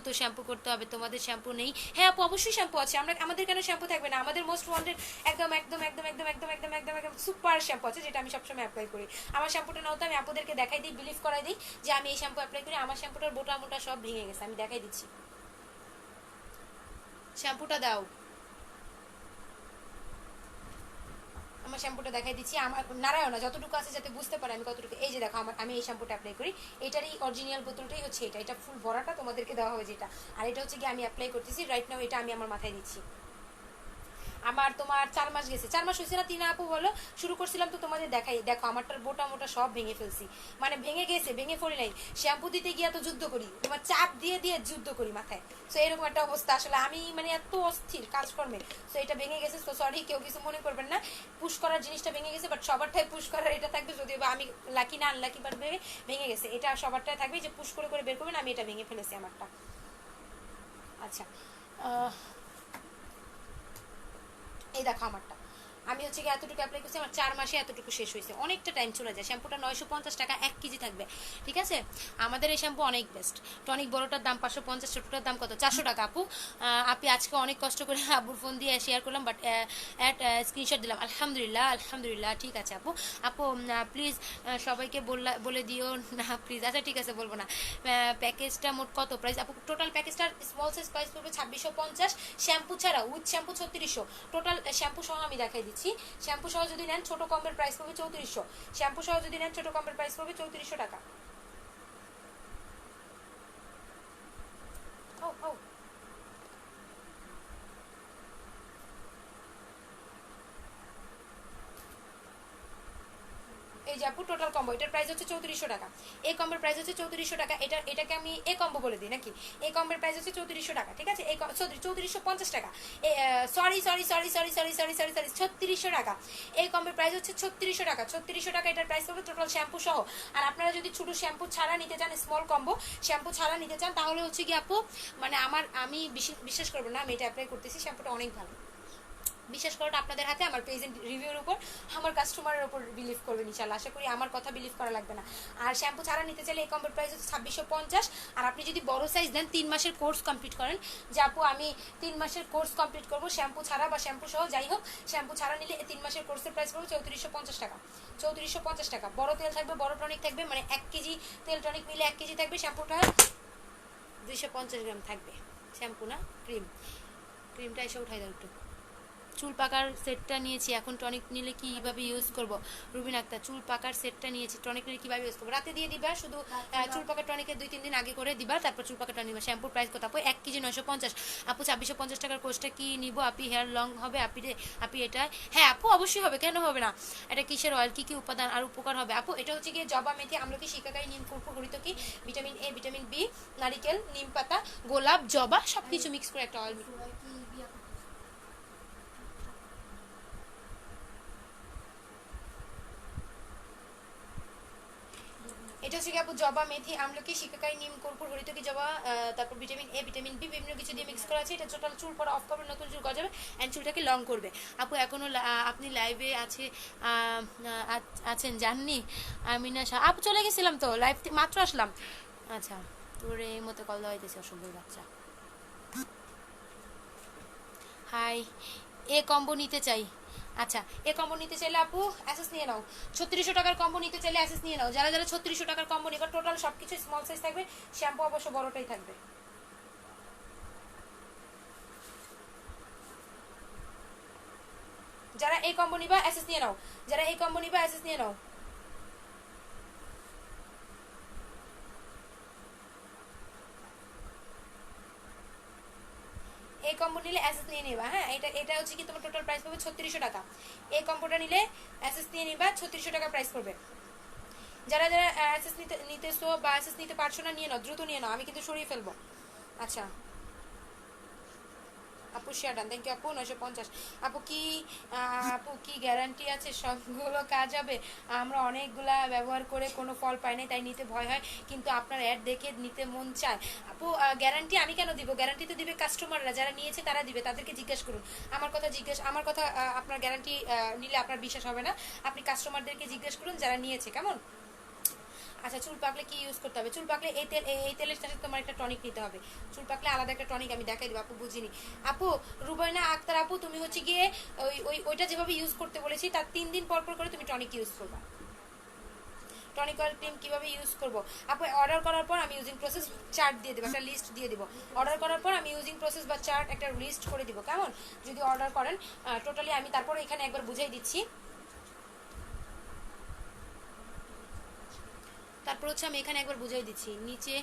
তো শ্যাম্পু করতে হবে, তোমাদের শ্যাম্পু নেই? হ্যাঁ আপু অবশ্যই শ্যাম্পু আছে, আমাদের কেন শ্যাম্পু থাকবে না? আমাদের মোস্ট ওয়ান্টেড একদম একদম একদম একদম একদম একদম একদম একদম সুপার শ্যাম্পু আছে, যেটা আমি সবসময় অ্যাপ্লাই করি। আমার শ্যাম্পুটা নাও তো, আমি আপুদেরকে দেখাই দিই, বিলিভ করাই দিই যে আমি এই শ্যাম্পু অ্যাপ্লাই করি। আমার শ্যাম্পুটার বোটা মোটা সব ভেঙে গেছে, আমি দেখাই দিচ্ছি। শ্যাম্পুটা দাও, আমার শ্যাম্পুটা দেখাই দিচ্ছি। আমার নারায়ণ যতটুকু আছে যাতে বুঝতে পারে আমি কতটুকু। এই যে দেখো আমি এই শ্যাম্পুটা অ্যাপ্লাই করি, এটারই অরিজিনাল বোতলটাই হচ্ছে এটা ফুল ভরাটা তোমাদেরকে দেওয়া হবে যেটা। আর এটা হচ্ছে কি আমি অ্যাপ্লাই করতেছি রাইট নাও, এটা আমি আমার মাথায় দিচ্ছি। আমার তোমার 4 মাস গেছে, 4 মাস হয়েছে না? 3 আপু বলো। শুরু করছিলাম তো তোমাদের দেখাই, দেখো আমারটার বোটা মোটা সব ভেঙে ফেলছি, মানে ভেঙে গেছে, ভেঙে ফেলি নাই। শ্যাম্পু দিতে গিয়ে তো যুদ্ধ করি, তোমার চাপ দিয়ে দিয়ে যুদ্ধ করি মাথায়। তো এরকম একটা অবস্থা, আসলে আমি মানে এত অস্থির কাজকর্মে। তো এটা ভেঙে গেছে, তো সরি কেউ কিছু মনে করবেন না। পুশ করার জিনিসটা ভেঙে গেছে, বাট সবারটাই পুশ করার এটা থাকবে, যদিও বা আমি লাকি না আনলাকি বাট ভেঙে গেছে। এটা সবারটাই থাকবে যে পুশ করে করে বের করবেন, আমি এটা ভেঙে ফেলেছি আমারটা। আচ্ছা এই দেখো আমারটা, আমি হচ্ছে কি এতটুকু অ্যাপ্লাই করছি, আমার 4 মাসে এতটুকু শেষ হয়েছে। অনেকটা টাইম চলে যায়। শ্যাম্পুটা 950 টাকা, 1 কেজি থাকবে, ঠিক আছে? আমাদের এই শ্যাম্পু অনেক বেস্ট। টনিক বড়টার দাম 550, ছোটটার দাম কত? 400 টাকা আপু। আপনি আজকে অনেক কষ্ট করে আবুর ফোন দিয়ে শেয়ার করলাম, বাট স্ক্রিনশট দিলাম। আলহামদুলিল্লাহ আলহামদুলিল্লাহ, ঠিক আছে আপু। আপু প্লিজ সবাইকে বলে দিও না প্লিজ। আচ্ছা ঠিক আছে বলবো না। প্যাকেজটা মোট কত প্রাইস আপু? টোটাল প্যাকেজটার স্মল সাইজ প্রাইস পড়বে 2650, শ্যাম্পু ছাড়া উইথ শ্যাম্পু 3600। টোটাল শ্যাম্পু সহ আমি দেখাই দিচ্ছি। শ্যাম্পু সহ যদি নেন ছোট কম্বের প্রাইস পড়বে 3400। শ্যাম্পু সহ যদি নেন ছোট কম্বের প্রাইস পড়বে 3400 টাকা। ও ও এই যে আপু টোটাল কম্বো, এটার প্রাইস হচ্ছে 3400 টাকা। এই কম্বোর প্রাইস হচ্ছে 3400 টাকা। এটাকে আমি এ কম্বো বলে দিই নাকি? এই কম্বোর প্রাইস হচ্ছে 3400 টাকা, ঠিক আছে? এই 3450 টাকা, sorry sorry sorry sorry sorry sorry sorry sorry 3600 টাকা। এই কম্বোর প্রাইস হচ্ছে 3600 টাকা। 3600 টাকা এটার প্রাইস হবে টোটাল শ্যাম্পু সহ। আর আপনারা যদি ছোট শ্যাম্পু ছাড়া নিতে চান, স্মল কম্বো শ্যাম্পু ছাড়া নিতে চান, তাহলে হচ্ছে কি আপু মানে আমি বিশ্বাস করবো না, আমি এটা অ্যাপ্লাই করতেছি, শ্যাম্পুটা অনেক ভালো। বিশ্বাস করাটা আপনাদের হাতে, আমার পেজেন্ট রিভিউর উপর, আমার কাস্টমারের উপর বিলিভ করবেন ইনশাআল্লাহ। আশা করি আমার কথা বিলিভ করা লাগবে না। আর শ্যাম্পু ছাড়া নিতে চাইলে এই কম্বোর প্রাইস হচ্ছে 2650। আর আপনি যদি বড় সাইজ দেন, 3 মাসের কোর্স কমপ্লিট করেন, যে আপু আমি 3 মাসের কোর্স কমপ্লিট করবো শ্যাম্পু ছাড়া বা শ্যাম্পু সহ যাই হোক, শ্যাম্পু ছাড়া নিলে 3 মাসের কোর্সের প্রাইস পড়বে 3450 টাকা। 3450 টাকা। বড় তেল থাকবে, বড় টনিক থাকবে, মানে 1 কেজি তেল টনিক মিলে 1 কেজি থাকবে। শ্যাম্পুটা 250 গ্রাম থাকবে। শ্যাম্পু না ক্রিমটা এসে উঠাই দাও একটু। চুল পাকার সেটটা নিয়েছি, এখন টনিক নিলে কীভাবে ইউজ করব? রুবিন আক্তার, চুল পাকার সেটটা নিয়েছি, টনিক নিলে কীভাবে ইউজ করবো? রাতে দিয়ে দিবা, শুধু চুল পাকার টনিকের 2-3 দিন আগে করে দিবা, তারপর চুল পাকার টনিক দিবা। শ্যাম্পুর প্রাইস কত আপু? 1 কেজি 950। আপু 2650 টাকার কোর্সটা কি নিব? আপনি হেয়ার লং হবে আপনি এটা? হ্যাঁ আপু অবশ্যই হবে, কেন হবে না? এটা কিসের অয়েল, কী কী উপাদান আর উপকার হবে আপু? এটা হচ্ছে গিয়ে জবা মেথি, আমলকি, শিকাকাই, নিম, কর্পূর, হরিতকি, ভিটামিন এ, ভিটামিন বি, নারিকেল, নিম পাতা, গোলাপ, জবা সব কিছু মিক্স করে একটা অয়েল। এটা হচ্ছে কি আপু জবা মেথি, আমলকি, শিকাকাই, নিম, কর্পূর, হরিতকি, জবা, তারপর ভিটামিন এ, ভিটামিন বি, বিভিন্ন কিছু দিয়ে মিক্স করা আছে। এটা টোটাল চুল পড়া অফ করবে, নতুন চুল গজাবে অ্যান্ড চুলটাকে লং করবে। আপু এখনো আপনি লাইভে আছেন জাননি? আমিনা শাহ আপু চলে গেছিলাম তো, লাইভ মাত্র আসলাম। আচ্ছা তোর এই মতো কল দেওয়া হইতেছে, অসম্ভব বাচ্চা। হাই, এ কম্বো নিতে চাই। আচ্ছা এ কম্বো নিতে চাইলে আপু অ্যাসেস নিয়ে নাও। 3600 টাকার কম্বো নিতে চাইলে অ্যাসেস নিয়ে নাও। যারা যারা 3600 টাকার কম্বো নিবা, টোটাল সব কিছু স্মল সাইজ থাকবে, শ্যাম্পু অবশ্য বড়টাই থাকবে। যারা এই কম্বো নিবা অ্যাসেস নিয়ে নাও। যারা এই কম্বো নিবা অ্যাসেস নিয়ে নাও। এই কম্বো নিলে অ্যাসেস নিয়ে নিবা। হ্যাঁ এটা হচ্ছে কি তোমার টোটাল প্রাইস পড়বে 3600 টাকা। এই কম্বোটা নিলে অ্যাসেস নিয়ে নিবা, 3600 টাকা প্রাইস পড়বে। যারা যারা অ্যাসেস নিতেছো বা অ্যাসেস নিতে পারছো না, নিয়ে নাও, দ্রুত নিয়ে নাও, আমি কিন্তু সরিয়ে ফেলবো। আচ্ছা আপু শেয়ার ডান, থ্যাংক ইউ আপু। 950। আপু কি গ্যারান্টি আছে সবগুলো কাজ হবে? আমরা অনেকগুলা ব্যবহার করে কোনো ফল পাই নাই, তাই নিতে ভয় হয়, কিন্তু আপনার অ্যাড দেখে নিতে মন চায়। আপু গ্যারান্টি আমি কেন দিব? গ্যারান্টি তো দিবে কাস্টমাররা, যারা নিয়েছে তারা দিবে, তাদেরকে জিজ্ঞেস করুন। আমার কথা আপনার গ্যারান্টি নিলে আপনার বিশ্বাস হবে না, আপনি কাস্টমারদেরকে জিজ্ঞেস করুন যারা নিয়েছে, কেমন? আচ্ছা, চুল পাকলে কি ইউজ করতে হবে? চুল পাকলে এই তেলের সাথে তোমার একটা টনিক নিতে হবে। চুল পাকলে আলাদা একটা টনিক আমি দেখাই দেবো। আপু বুঝিনি। আপু রুবাইনা আক্তার আপু, তুমি হচ্ছে গিয়ে ওইটা যেভাবে ইউজ করতে বলেছি তার 3 দিন পর পর করে তুমি টনিক ইউজ করবা। টনিক অয়েল ক্রিম কিভাবে ইউজ করব? আপু অর্ডার করার পর আমি ইউজিং প্রসেস চার্ট দিয়ে দেবো, একটা লিস্ট দিয়ে দিব। অর্ডার করার পর আমি ইউজিং প্রসেস বা চার্ট একটা লিস্ট করে দিব, কেমন? যদি অর্ডার করেন টোটালি আমি তারপর এখানে একবার বুঝাই দিচ্ছি। তারপর হচ্ছে আমি এখানে একবার বুঝাই দিচ্ছি, নিচে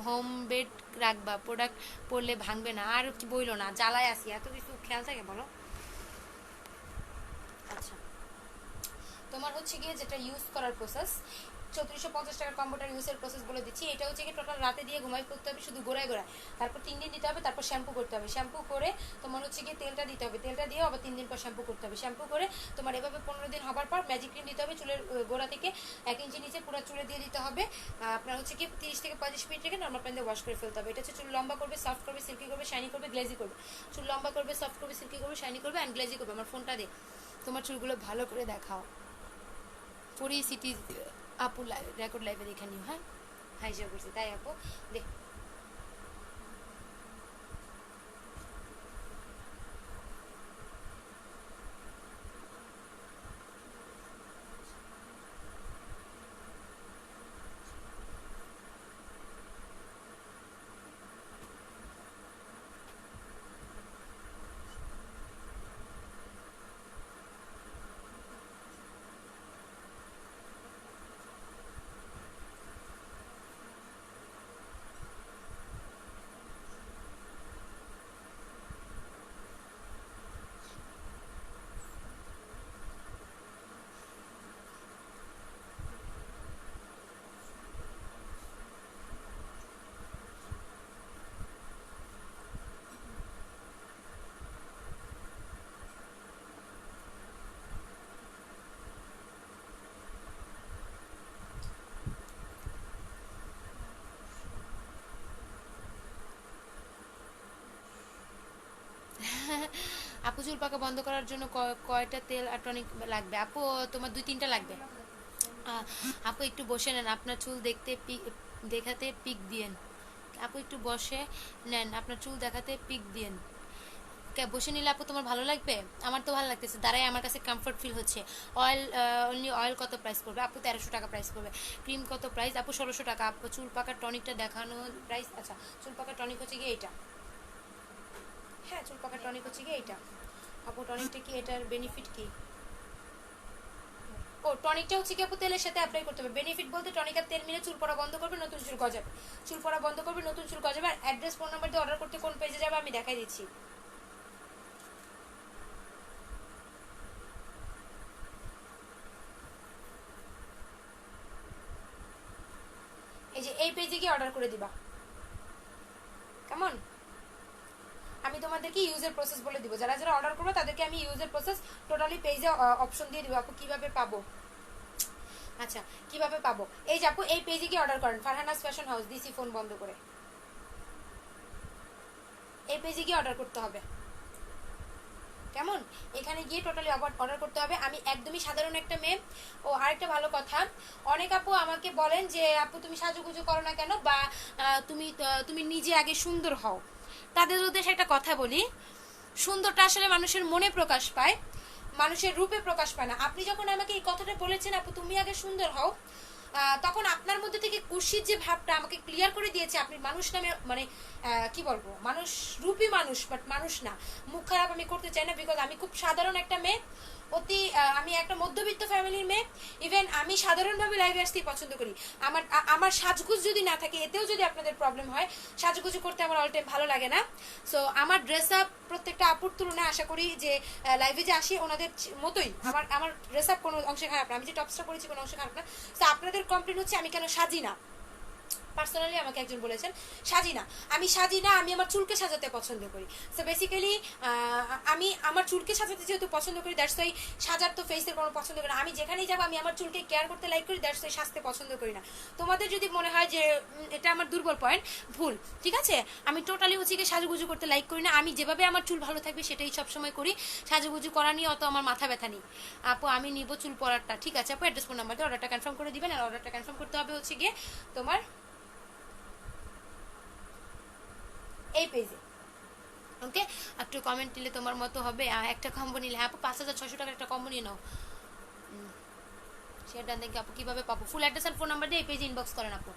হোম বেড রাখবা, প্রোডাক্ট পড়লে ভাঙবে না। আর কি বইলো না, জ্বালায় আসি, এত কিছু খেয়াল থাকে বলো। আচ্ছা, তোমার হচ্ছে গিয়ে যেটা ইউজ করার প্রসেস, 3450 টাকার কম্বোটার ইউজের প্রসেস বলে দিচ্ছি। এটা হচ্ছে কি টোটাল রাতে দিয়ে ঘুমাই করতে হবে শুধু গোড়ায় গোড়ায়, তারপর 3 দিন দিতে হবে, তারপর শ্যাম্পু করতে হবে। শ্যাম্পু করে তোমার হচ্ছে গিয়ে তেলটা দিতে হবে, তেলটা দিয়ে আবার 3 দিন পর শ্যাম্পু করতে হবে। শ্যাম্পু করে তোমার এভাবে 15 দিন হবার পর ম্যাজিক ক্রিম দিতে হবে চুলের গোড়া থেকে 1 ইঞ্চি নিচে পুরো চুলে দিয়ে দিতে হবে। আপনার হচ্ছে কি 30 থেকে 35 মিনিট রেখে নর্মাল পানি দিয়ে ওয়াশ করে ফেলতে হবে। এটা হচ্ছে চুল লম্বা করবে, সফট করবে, সিল্কি করবে, শাইনি করবে, গ্লেজি করবে। চুল লম্বা করবে, সফট করবে, সিল্কি করবে, শাইনি করবে অ্যান্ড গ্লেজি করবে। আমার ফোনটা দে, তোমার চুলগুলো ভালো করে দেখাও। পুরি সিটি আপু রেকর্ড লাইভে দেখে নিও। হ্যাঁ হাই শেয়ার করছি, তাই আপু দেখ। আপু চুল পাকা বন্ধ করার জন্য কয়টা তেল আর টনিক লাগবে? আপু তোমার 2-3টা লাগবে। আপু একটু বসে নেন, আপনার চুল দেখাতে পিক দিয়েন। আপু একটু বসে নেন, আপনার চুল দেখাতে পিক দিয়েন। বসে নিলে আপু তোমার ভালো লাগবে? আমার তো ভালো লাগতেছে, দাঁড়াই আমার কাছে কমফর্ট ফিল হচ্ছে। অনলি অয়েল কত প্রাইস করবে? আপু 1300 টাকা প্রাইস করবে। ক্রিম কত প্রাইস? আপু 1600 টাকা। আপু চুল পাকার টনিকটা দেখানো প্রাইস? আচ্ছা, চুল পাকার টনিক হচ্ছে গিয়ে এইটা। হ্যাঁ, চুল পাকার টনিক হচ্ছে গিয়ে এইটা। আপু টনিকটা কি, এটার বেনিফিট কি? ও টনিকটা হচ্ছে কি আপু তেলের সাথে অ্যাপ্লাই করতে হবে। বেনিফিট বলতে টনিক আর তেল মিলে চুল পড়া বন্ধ করবে, নতুন চুল গজাবে। চুল পড়া বন্ধ করবে, নতুন চুল গজাবে। আর অ্যাড্রেস, ফোন নাম্বার দিয়ে অর্ডার করতে কোন পেজে যাবে আমি দেখাই দিচ্ছি। এই যে এই পেজে গিয়ে অর্ডার করে দিবা, কেমন? আমি তোমাদেরকে ইউজের প্রসেস বলে দিব, যারা যারা অর্ডার করবে তাদেরকে আমি ইউজের প্রসেস টোটালি পেজে অপশন দিয়ে দিব। আপু কিভাবে পাবো? আচ্ছা, কিভাবে পাবো? এই যে আপু এই পেজে গিয়ে অর্ডার করেন, ফারহানাস ফ্যাশন হাউস, দিছি ফোন বন্ধ করে। এই পেজে গিয়ে অর্ডার করতে হবে, কেমন? এখানে গিয়ে টোটালি অর্ডার করতে হবে। আমি একদমই সাধারণ একটা মেয়ে। ও আরেকটা ভালো কথা, অনেক আপু আমাকে বলেন যে আপু তুমি সাজুগুজু করো না কেন, বা তুমি নিজে আগে সুন্দর হও। তাদের উদ্দেশ্যে একটা কথা বলি, সুন্দরটা আসলে মানুষের মনে প্রকাশ পায়, মানুষের রূপে প্রকাশ পায় না। আপনি যখন আমাকে এই কথাটা বলেছেন আপু তুমি আগে সুন্দর হও, তখন আপনার মধ্যে থেকে কুশির যে ভাবটা আমাকে ক্লিয়ার করে দিয়েছে আপনি মানুষ নামে, মানে কি বলবো, মানুষ রূপী মানুষ, বাট মানুষ না। মুখ খারাপ আমি করতে চাই না, বিকজ আমি খুব সাধারণ একটা মেয়ে, আমি একটা মধ্যবিত্ত ফ্যামিলির মেয়ে। ইভেন আমি সাধারণভাবে লাইভে আসতেই পছন্দ করি। আমার সাজগুজ যদি না থাকে, এতেও যদি আপনাদের প্রবলেম হয়, সাজগুজু করতে আমার অল টাইম ভালো লাগে না। সো আমার ড্রেস আপ প্রত্যেকটা আপুর তুলনায় আশা করি যে লাইভে যে আসি ওনাদের মতোই আমার ড্রেস আপ কোনো অংশে খারাপ না, আমি যে টপসটা পরেছি কোনো অংশে খারাপ না। সো আপনাদের কমপ্লেন হচ্ছে আমি কেন সাজি না। পার্সোনালি আমাকে একজন বলেছেন সাজি না, আমি সাজি না, আমি আমার চুলকে সাজাতে পছন্দ করি। সো বেসিক্যালি আমি আমার চুলকে সাজাতে যেহেতু পছন্দ করি, দ্যাটস ওয়াই সাজার তো ফেসের কোনো পছন্দ করি না। আমি যেখানেই যাবো আমি আমার চুলকে কেয়ার করতে লাইক করি, দ্যাটস ওয়াই সাজতে পছন্দ করি না। তোমাদের যদি মনে হয় যে এটা আমার দুর্বল পয়েন্ট, ভুল, ঠিক আছে। আমি টোটালি হচ্ছে কি সাজুগুজু করতে লাইক করি না। আমি যেভাবে আমার চুল ভালো থাকবে সেটাই সবসময় করি। সাজুগুজু করা নিয়ে অত আমার মাথা ব্যথা নেই। আপু আমি নিব চুল পরারটা, ঠিক আছে আপু, অ্যাড্রেস ফোন নাম্বার দিয়ে অর্ডারটা কনফার্ম করে দিবেন। আর অর্ডারটা কনফার্ম করতে হবে হচ্ছে গিয়ে তোমার এই পেজে, ওকে। একটু কমেন্ট নিলে তোমার মতো হবে, একটা কম্বো নিলে, আপু 5,600 টাকার একটা কম্বো নিয়ে নাও। সেটা দেখি আপু কিভাবে পাবো, ফুল অ্যাড্রেস আর ফোন নাম্বার দিয়ে এই পেজে ইনবক্স করেন আপু।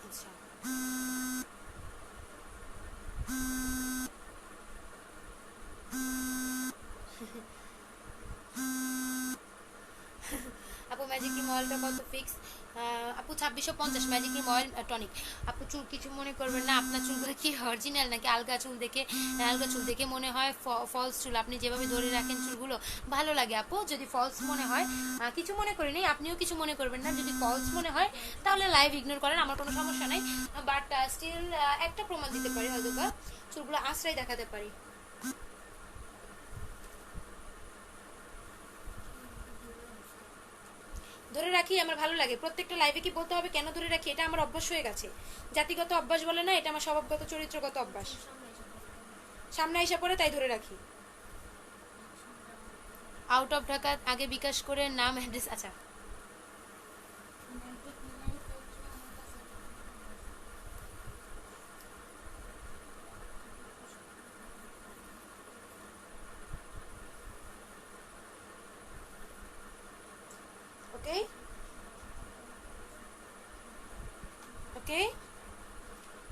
আচ্ছা আপু ম্যাজিক ক্রিম অয়েলটা কত ফিক্স? আপু 2650 ম্যাজিক ক্রিম অয়েল টনিক। আপু চুল কিছু মনে করবেন না, আপনার চুলগুলো কি অরিজিনাল নাকি আলগা চুল দেখে, আলগা চুল দেখে মনে হয় ফলস চুল, আপনি যেভাবে ধরে রাখেন চুলগুলো ভালো লাগে। আপু যদি ফলস মনে হয় কিছু মনে করি নেই, আপনিও কিছু মনে করবেন না। যদি ফলস মনে হয় তাহলে লাইভ ইগনোর করেন, আমার কোনো সমস্যা নাই। বাট স্টিল একটা প্রমাণ দিতে পারি, হয়তো বা চুলগুলো আশ্রয় দেখাতে পারি। ধরে রাখি আমার ভালো লাগে, প্রত্যেকটা লাইভে কি বলতে হবে কেন ধরে রাখি, এটা আমার অভ্যাস হয়ে গেছে। জাতিগত অভ্যাস বলে না, এটা আমার স্বভাবগত চরিত্রগত অভ্যাস। সামনে এসে পড়ে তাই ধরে রাখি। আউট অফ ঢাকা আগে বিকাশ করে নাম অ্যাড্রেস, আচ্ছা ওকে ওকে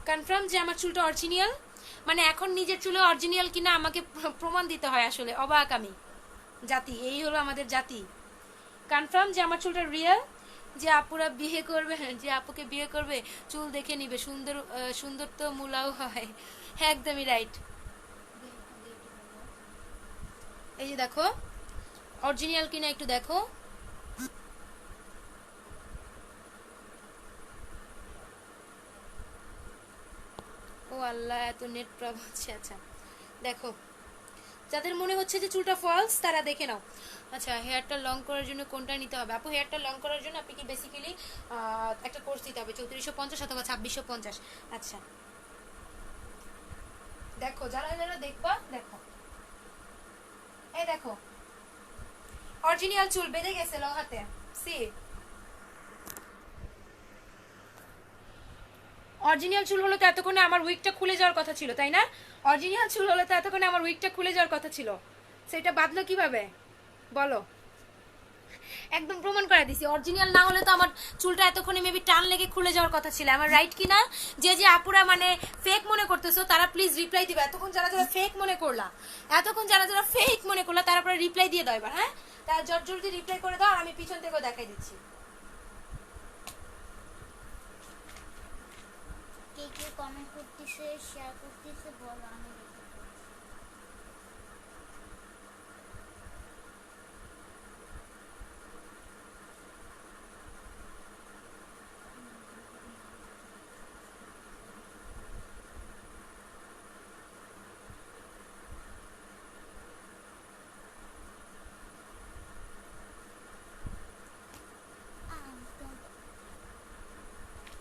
কনফার্ম যে আমার চুলটা অরিজিনাল, মানে এখন নিজের চুলে অরিজিনাল কিনা আমাকে প্রমাণ দিতে হয়, আসলে অবাক আমি। জাতি, এই হলো আমাদের জাতি। কনফার্ম যে আমার চুলটা রিয়েল, যে আপুরা বিয়ে করবে, যে আপুকে বিয়ে করবে চুল দেখে নিবে, সুন্দর সুন্দর তো মুলাও হয়। হ্যাঁ একদমই রাইট। এই যে দেখো অরিজিনাল কিনা একটু দেখো। ও আল্লাহ, এত নেট প্রবলেম হচ্ছে। আচ্ছা দেখো, যাদের মনে হচ্ছে যে চুলটা ফলস তারা দেখে নাও। আচ্ছা হেয়ারটা লং করার জন্য কোনটা নিতে হবে? আপু হেয়ারটা লং করার জন্য আপনি কি বেসিক্যালি একটা কোর্স দিতে হবে 3450 অথবা 2650। আচ্ছা দেখো, যারা যারা দেখবা দেখো, এই দেখো অরিজিনাল চুল বেঁধে গেছে লং হাতে। সি অরিজিনাল চুল হলে তো এতক্ষণে আমার উইকটা খুলে যাওয়ার কথা ছিল, তাই না? অরিজিনাল চুল হলে তো এতক্ষণে আমার উইকটা খুলে যাওয়ার কথা ছিল, সেটা বাদলো কিভাবে বলো? একদম প্রমাণ করে দিছি, অরিজিনাল না হলে তো আমার চুলটা এতক্ষণে মেবি টান লেগে খুলে যাওয়ার কথা ছিল। আমার রাইট কিনা? যে যে আপুরা মানে ফেক মনে করতেছো তারা প্লিজ রিপ্লাই দিবে। এতক্ষণ যারা যারা ফেক মনে করলা, এতক্ষণ যারা যারা ফেক মনে করলা তারা পরে রিপ্লাই দিয়ে দাও এবার। হ্যাঁ তারা জলদি রিপ্লাই করে দাও, আর আমি পিছন থেকেও দেখাই দিচ্ছি। কে কে কমেন্ট করতেছে, শেয়ার করতেছে বলো, আমি দেখে দেবো।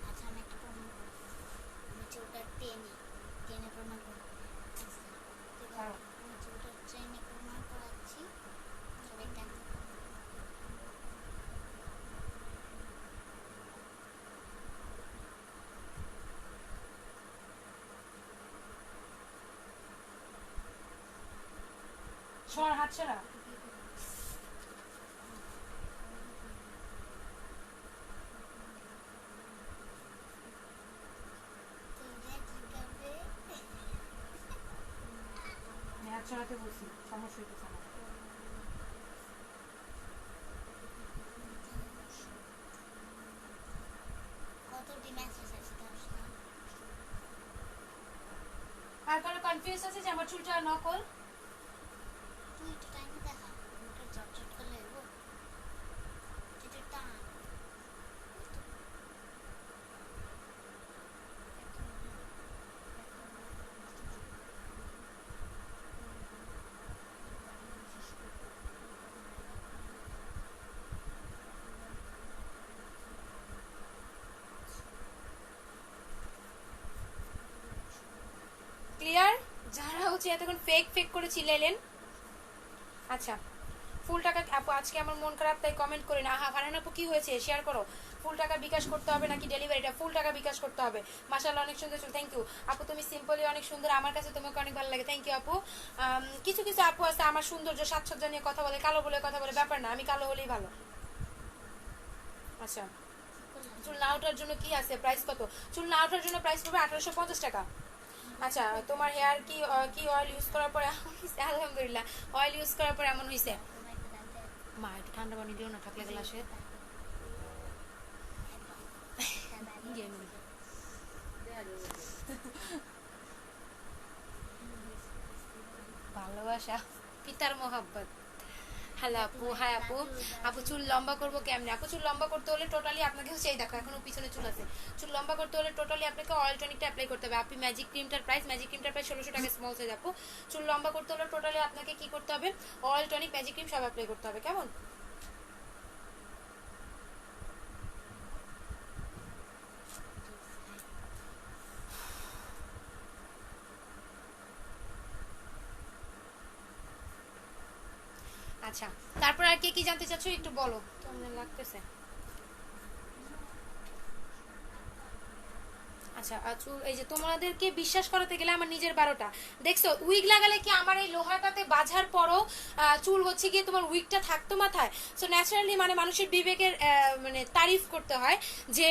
আচ্ছা আমি একটা প্রমাণ করবো, আমি চুলটা টেনে টেনে প্রমাণ করবো। আচ্ছা, ঠিক আছে, আমি চুলটা টেনে প্রমাণ করাচ্ছি, সবাই দেখো। সর হাত ছাড়া। হাত ছড়াতে বলছি, সমস্যা হইতেছে আমার। কনফিউজ আছে যে আমার চুলটা নকল? তুই একটু টাইমে দেখা ওটা ঝটঝট করলে হইব যেটা টান ক্লিয়ার? যারা হচ্ছে এতক্ষণ ফেক ফেক করে চিল্লাইলেন। আচ্ছা, ফুল টাকা আপু আজকে আমার মন খারাপ তাই কমেন্ট করে না। আহা ফারহান আপু কি হয়েছে শেয়ার করো। ফুল টাকা বিকাশ করতে হবে নাকি ডেলিভারিটা? ফুল টাকা বিকাশ করতে হবে। মাশাআল্লাহ অনেক সুন্দর চুল, থ্যাংক ইউ আপু, তুমি সিম্পলি অনেক সুন্দর, আমার কাছে তোমাকে অনেক ভালো লাগে, থ্যাংক ইউ আপু। কিছু কিছু আপু আছে আমার সৌন্দর্য সাজসজ্জা নিয়ে কথা বলে, কালো বলে কথা বলে, ব্যাপার না, আমি কালো হলেই ভালো। আচ্ছা, চুল না ওঠার জন্য কি আছে, প্রাইস কত? চুল না ওঠার জন্য প্রাইস পড়বে 1850 টাকা। আচ্ছা, তোমার হেয়ার কি কি অয়েল ইউজ করার পরে এমন হয়েছে? আলহামদুলিল্লাহ, অয়েল ইউজ করার পরে এমন হয়েছে। মা একটু ঠান্ডা পানি দিও না, থাকলে গ্লাসে। ভালোবাসা, পিতার মোহাব্বত। হ্যালো আপু, হাই আপু। আপু চুল লম্বা করবো কেমনে? আপু চুল লম্বা করতে হলে টোটালি আপনাকে হচ্ছে, এই দেখো এখনো পিছনে চুল আছে, চুল লম্বা করতে হলে টোটালি আপনাকে অয়েল টনিকটা অ্যাপ্লাই করতে হবে। আপনি ম্যাজিক ক্রিমটার প্রাইস 1600 টাকা স্মল সাইজ। আপু চুল লম্বা করতে হলে টোটালি আপনাকে কি করতে হবে? অয়েল টনিক ম্যাজিক ক্রিম সব অ্যাপ্লাই করতে হবে, কেমন? আচ্ছা, তারপর আর কে কি জানতে চাচ্ছ একটু বলো, কেমন লাগতেছে? আচ্ছা, চুল এই যে তোমাদেরকে বিশ্বাস করাতে গেলে আমার নিজের 12টা দেখছো, উইগ লাগালে কি আমার এই লোহাটাতে বাঁধার পরও চুল হচ্ছে গিয়ে তোমার উইগটা থাকতো মাথায়। সো ন্যাচারালি মানে মানুষের বিবেকের মানে তারিফ করতে হয় যে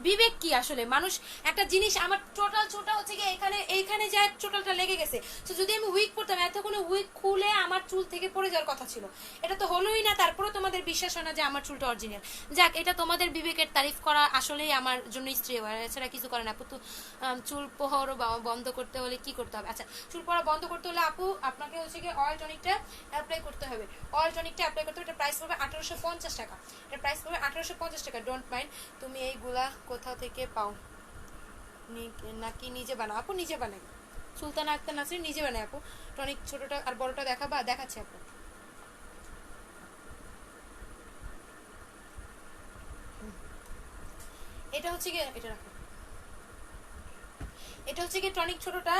বিবেক কি আসলে মানুষ একটা জিনিস। আমার টোটাল চুলটা হচ্ছে গিয়ে এইখানে যায় টোটালটা লেগে গেছে। তো যদি আমি উইগ করতাম এতক্ষণে উইগ খুলে আমার চুল থেকে পড়ে যাওয়ার কথা ছিল, এটা তো হলোই না। তারপরেও তোমাদের বিশ্বাস হয় না যে আমার চুলটা অরিজিনাল। যাক, এটা তোমাদের বিবেকের তারিফ করা আসলেই আমার জন্য স্ত্রী হয়, এছাড়া কিছু করে না আপু। তো চুল পড়া বন্ধ করতে হলে কি করতে হবে? আচ্ছা, চুল পড়া বন্ধ করতে হলে আপু আপনাকে হচ্ছে গিয়ে অয়েল টনিকটা অ্যাপ্লাই করতে হবে। অয়েল টনিকটা অ্যাপ্লাই করতে হবে, এটা প্রাইস পড়বে 1850 টাকা। এটা প্রাইস পড়বে 1850 টাকা। Don't mind. তুমি এইগুলা কোথা থেকে পাও নাকি নিজে বানাও? আপু নিজে বানাই, সুলতানা আক্তার নাসরিন নিজে বানাই আপু। টনিক ছোটটা আর বড়টা দেখাবা? দেখাচ্ছি আপু। এটা হচ্ছে গিয়ে, এটা রাখো, এটা হচ্ছে কি টনিক ছোটটা,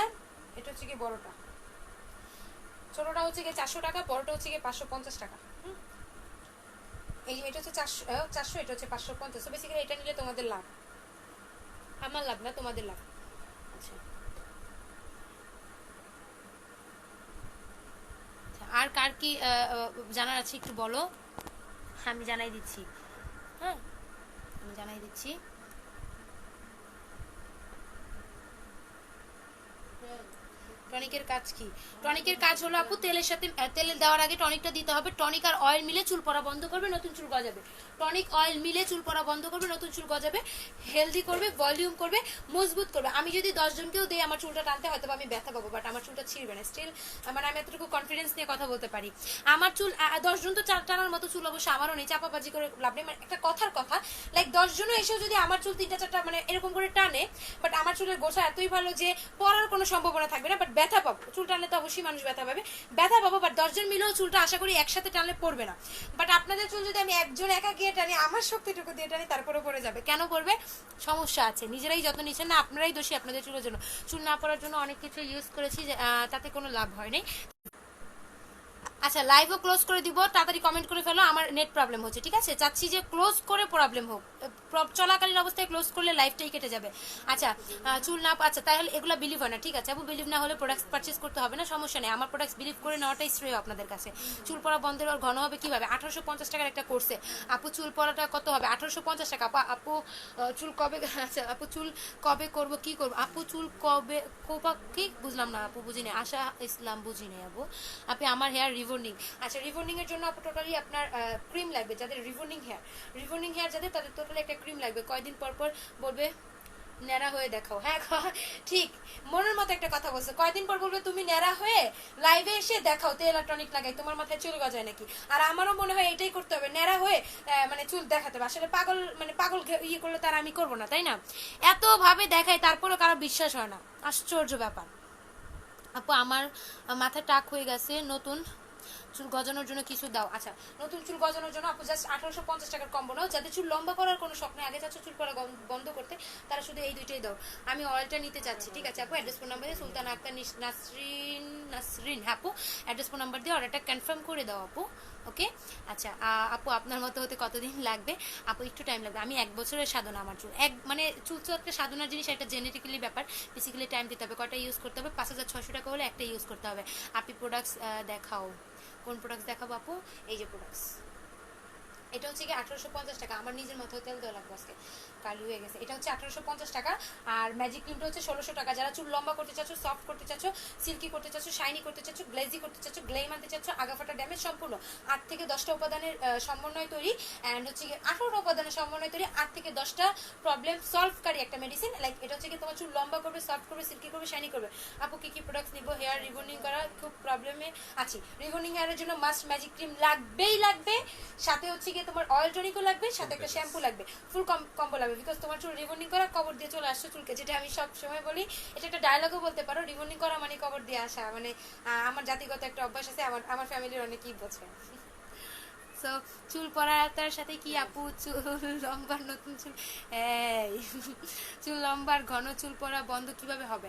এটা হচ্ছে কি বড়টা। ছোটটা হচ্ছে কি 400 টাকা, বড়টা হচ্ছে কি 550 টাকা। এই এটা হচ্ছে 400, এটা হচ্ছে 550। সো বেসিক্যালি এটা নিলে তোমাদের লাভ, আমার লাভ না, তোমাদের লাভ। আচ্ছা, আর কার কি জানার আছে একটু বলো, আমি জানাই দিচ্ছি। হ্যাঁ, আমি জানাই দিচ্ছি। টনিকের কাজ কি? টনিকের কাজ হলো আপু তেলের সাথে তেল দেওয়ার আগে টনিকটা দিতে হবে। টনিক আর অয়েল মিলে চুল পড়া বন্ধ করবে, নতুন চুল গজাবে। টনিক অয়েল মিলে চুল পড়া বন্ধ করবে, নতুন চুল গজাবে, হেলদি করবে, ভলিউম করবে, মজবুত করবে। আমি যদি 10 জনকেও দিই আমার চুলটা টানতে, হয়তো আমি ব্যথা পাবো, বাট আমার চুলটা ছিঁড়বে না। স্টিল মানে আমি এতটুকু কনফিডেন্স নিয়ে কথা বলতে পারি। আমার চুল 10 জন তো টানার মতো চুল অবশ্য আমারও নেই, চাপাবাজি করে লাভ নেই। মানে একটা কথার কথা, লাইক 10 জনও এসেও যদি আমার চুল 3টা 4টা মানে এরকম করে টানে, বাট আমার চুলের গোছা এতই ভালো যে পড়ার কোনো সম্ভাবনা থাকবে না, বাট ব্যথা পাবো। চুল টানলে তো অবশ্যই মানুষ ব্যথা পাবো, বাট 10 জন মিলেও চুলটা আশা করি একসাথে টানলে পড়বে না। বাট আপনাদের চুল যদি আমি একজন একা গিয়ে টানি, আমার শক্তিটুকু দিয়ে টানি, তারপরে পড়ে যাবে। কেন পড়বে? সমস্যা আছে, নিজেরাই যত্ন নিচ্ছেন না, আপনারাই দোষী আপনাদের চুলের জন্য। চুল না পড়ার জন্য অনেক কিছু ইউজ করেছি, তাতে কোনো লাভ হয়নি। আচ্ছা, লাইভও ক্লোজ করে দিব, তাড়াতাড়ি কমেন্ট করে ফেলো, আমার নেট প্রবলেম হচ্ছে, ঠিক আছে? চাচ্ছি যে ক্লোজ করে প্রবলেম হোক, চলাকালীন অবস্থায় ক্লোজ করলে লাইভটাই কেটে যাবে। আচ্ছা, চুল না, আচ্ছা তাহলে এগুলো বিলিভ হয় না, ঠিক আছে আপু? বিলিভ না হলে প্রোডাক্টস পারচেজ করতে হবে না, সমস্যা নেই। আমার প্রোডাক্টস বিলিভ করে নেওয়াটাই শ্রেয় আপনাদের কাছে। চুল পড়া বন্ধের আর ঘন হবে কিভাবে? 1850 টাকার একটা কোর্সে আপু চুল পড়াটা কত হবে? 1850 টাকা। আপু চুল কবে, আচ্ছা আপু চুল কবে করবো, কি করবো আপু? চুল কবে কি বুঝলাম না আপু, বুঝিনি। আশা ইসলাম, বুঝিনি আপু। আপনি আমার হেয়ার রিবন্ডিং, আচ্ছা রিবন্ডিং এর জন্য আপু টোটালি আপনার ক্রিম লাগবে। যাদের রিবন্ডিং হেয়ার যাদের, তাদের টোটালি একটা ক্রিম লাগবে। কয়দিন পর পর বলবে ন্যাড়া হয়ে দেখাও। হ্যাঁ ঠিক, মনের মতো একটা কথা বলছো। কয়দিন পর বলবে তুমি ন্যাড়া হয়ে লাইভে এসে দেখাও তেল আর টনিক লাগাই, তোমার মাথায় চুল গজায় নাকি? আর আমারও মনে হয় এটাই করতে হবে, ন্যাড়া হয়ে মানে চুল দেখাতে হবে। আসলে পাগল মানে পাগল ইয়ে করলে তার আমি করবো না, তাই না? এত ভাবে দেখাই তারপরও কারো বিশ্বাস হয় না, আশ্চর্য ব্যাপার। আপু আমার মাথা টাক হয়ে গেছে, নতুন চুল গজানোর জন্য কিছু দাও। আচ্ছা, নতুন চুল গজানোর জন্য আপু জাস্ট 1850 টাকার কম্বো নাও। যাদের চুল লম্বা করার কোনো শখ নেই, আগে যাচ্ছ চুল পড়া বন্ধ করতে, তারা শুধু এই দুইটাই দাও। আমি অয়েলটা নিতে চাচ্ছি, ঠিক আছে আপু? অ্যাড্রেস ফোন নাম্বার দিয়ে সুলতান আক্তার নাসরিন হ্যাঁ আপু, অ্যাড্রেস ফোন নাম্বার দিয়ে অর্ডারটা কনফার্ম করে দাও আপু। ওকে আচ্ছা আপু আপনার মতো হতে কতদিন লাগবে? আপু একটু টাইম লাগবে, আমি 1 বছরের সাধনা আমার চুল। মানে চুল তো একটা সাধনার জিনিস, একটা জেনেটিক্যালি ব্যাপার, বেসিক্যালি টাইম দিতে হবে। কয়টা ইউজ করতে হবে? 5600 টাকা হলে একটা ইউজ করতে হবে। আপনি প্রোডাক্টস দেখাও। কোন প্রোডাক্টস দেখাবো আপু? এই যে প্রোডাক্টস, এটা হচ্ছে কি 1850 টাকা। আমার নিজের মাথায় তেল দেওয়া লাগবে, আজকে কালি হয়ে গেছে। এটা হচ্ছে 1850 টাকা। আর ম্যাজিক ক্রিমটা হচ্ছে 1600 টাকা। যারা চুল লম্বা করতে চাচ্ছ, সফট করতে চাচ্ছ, সিল্কি করতে চাচ্ছ, শাইনি করতে চাচ্ছ, গ্লেজি করতে চাচ্ছ, গ্লেম আনতে চাচ্ছ, আগাফাটা ড্যামেজ সম্পূর্ণ 8 থেকে 10টা উপাদানের সমন্বয় তৈরি, অ্যান্ড হচ্ছে কি 18টা উপাদানের সমন্বয় তৈরি, 8 থেকে 10টা প্রবলেম সলভকারী একটা মেডিসিন। লাইক এটা হচ্ছে কি তোমার চুল লম্বা করবে, সফট করবে, সিল্কি করবে, শাইনি করবে। আপু কি কি প্রোডাক্টস নিব? হেয়ার রিবন্ডিং করা খুব প্রবলেমে আছি, রিবন্ডিং হেয়ারের জন্য মাস্ট ম্যাজিক ক্রিম লাগবেই লাগবে, সাথে হচ্ছে কি তোমার অয়েল টনিকও লাগবে, সাথে একটা শ্যাম্পু লাগবে, ফুল কম্বো লাগবে। বিকজ তোমার চুল রিবন্ডিং করা, কবর দিয়ে চলে আসছো চুলকে, যেটা আমি সব সময় বলি, এটা একটা ডায়লগও বলতে পারো, রিবন্ডিং করা মানে কবর দিয়ে আসা। মানে আমার জাতিগত একটা অভ্যাস আছে, আমার ফ্যামিলির অনেকেই বোঝে। সো চুল পড়াটার সাথে কি আপু চুল লম্বার নতুন চুল চুল লম্বার ঘন চুল পড়া বন্ধ কিভাবে হবে?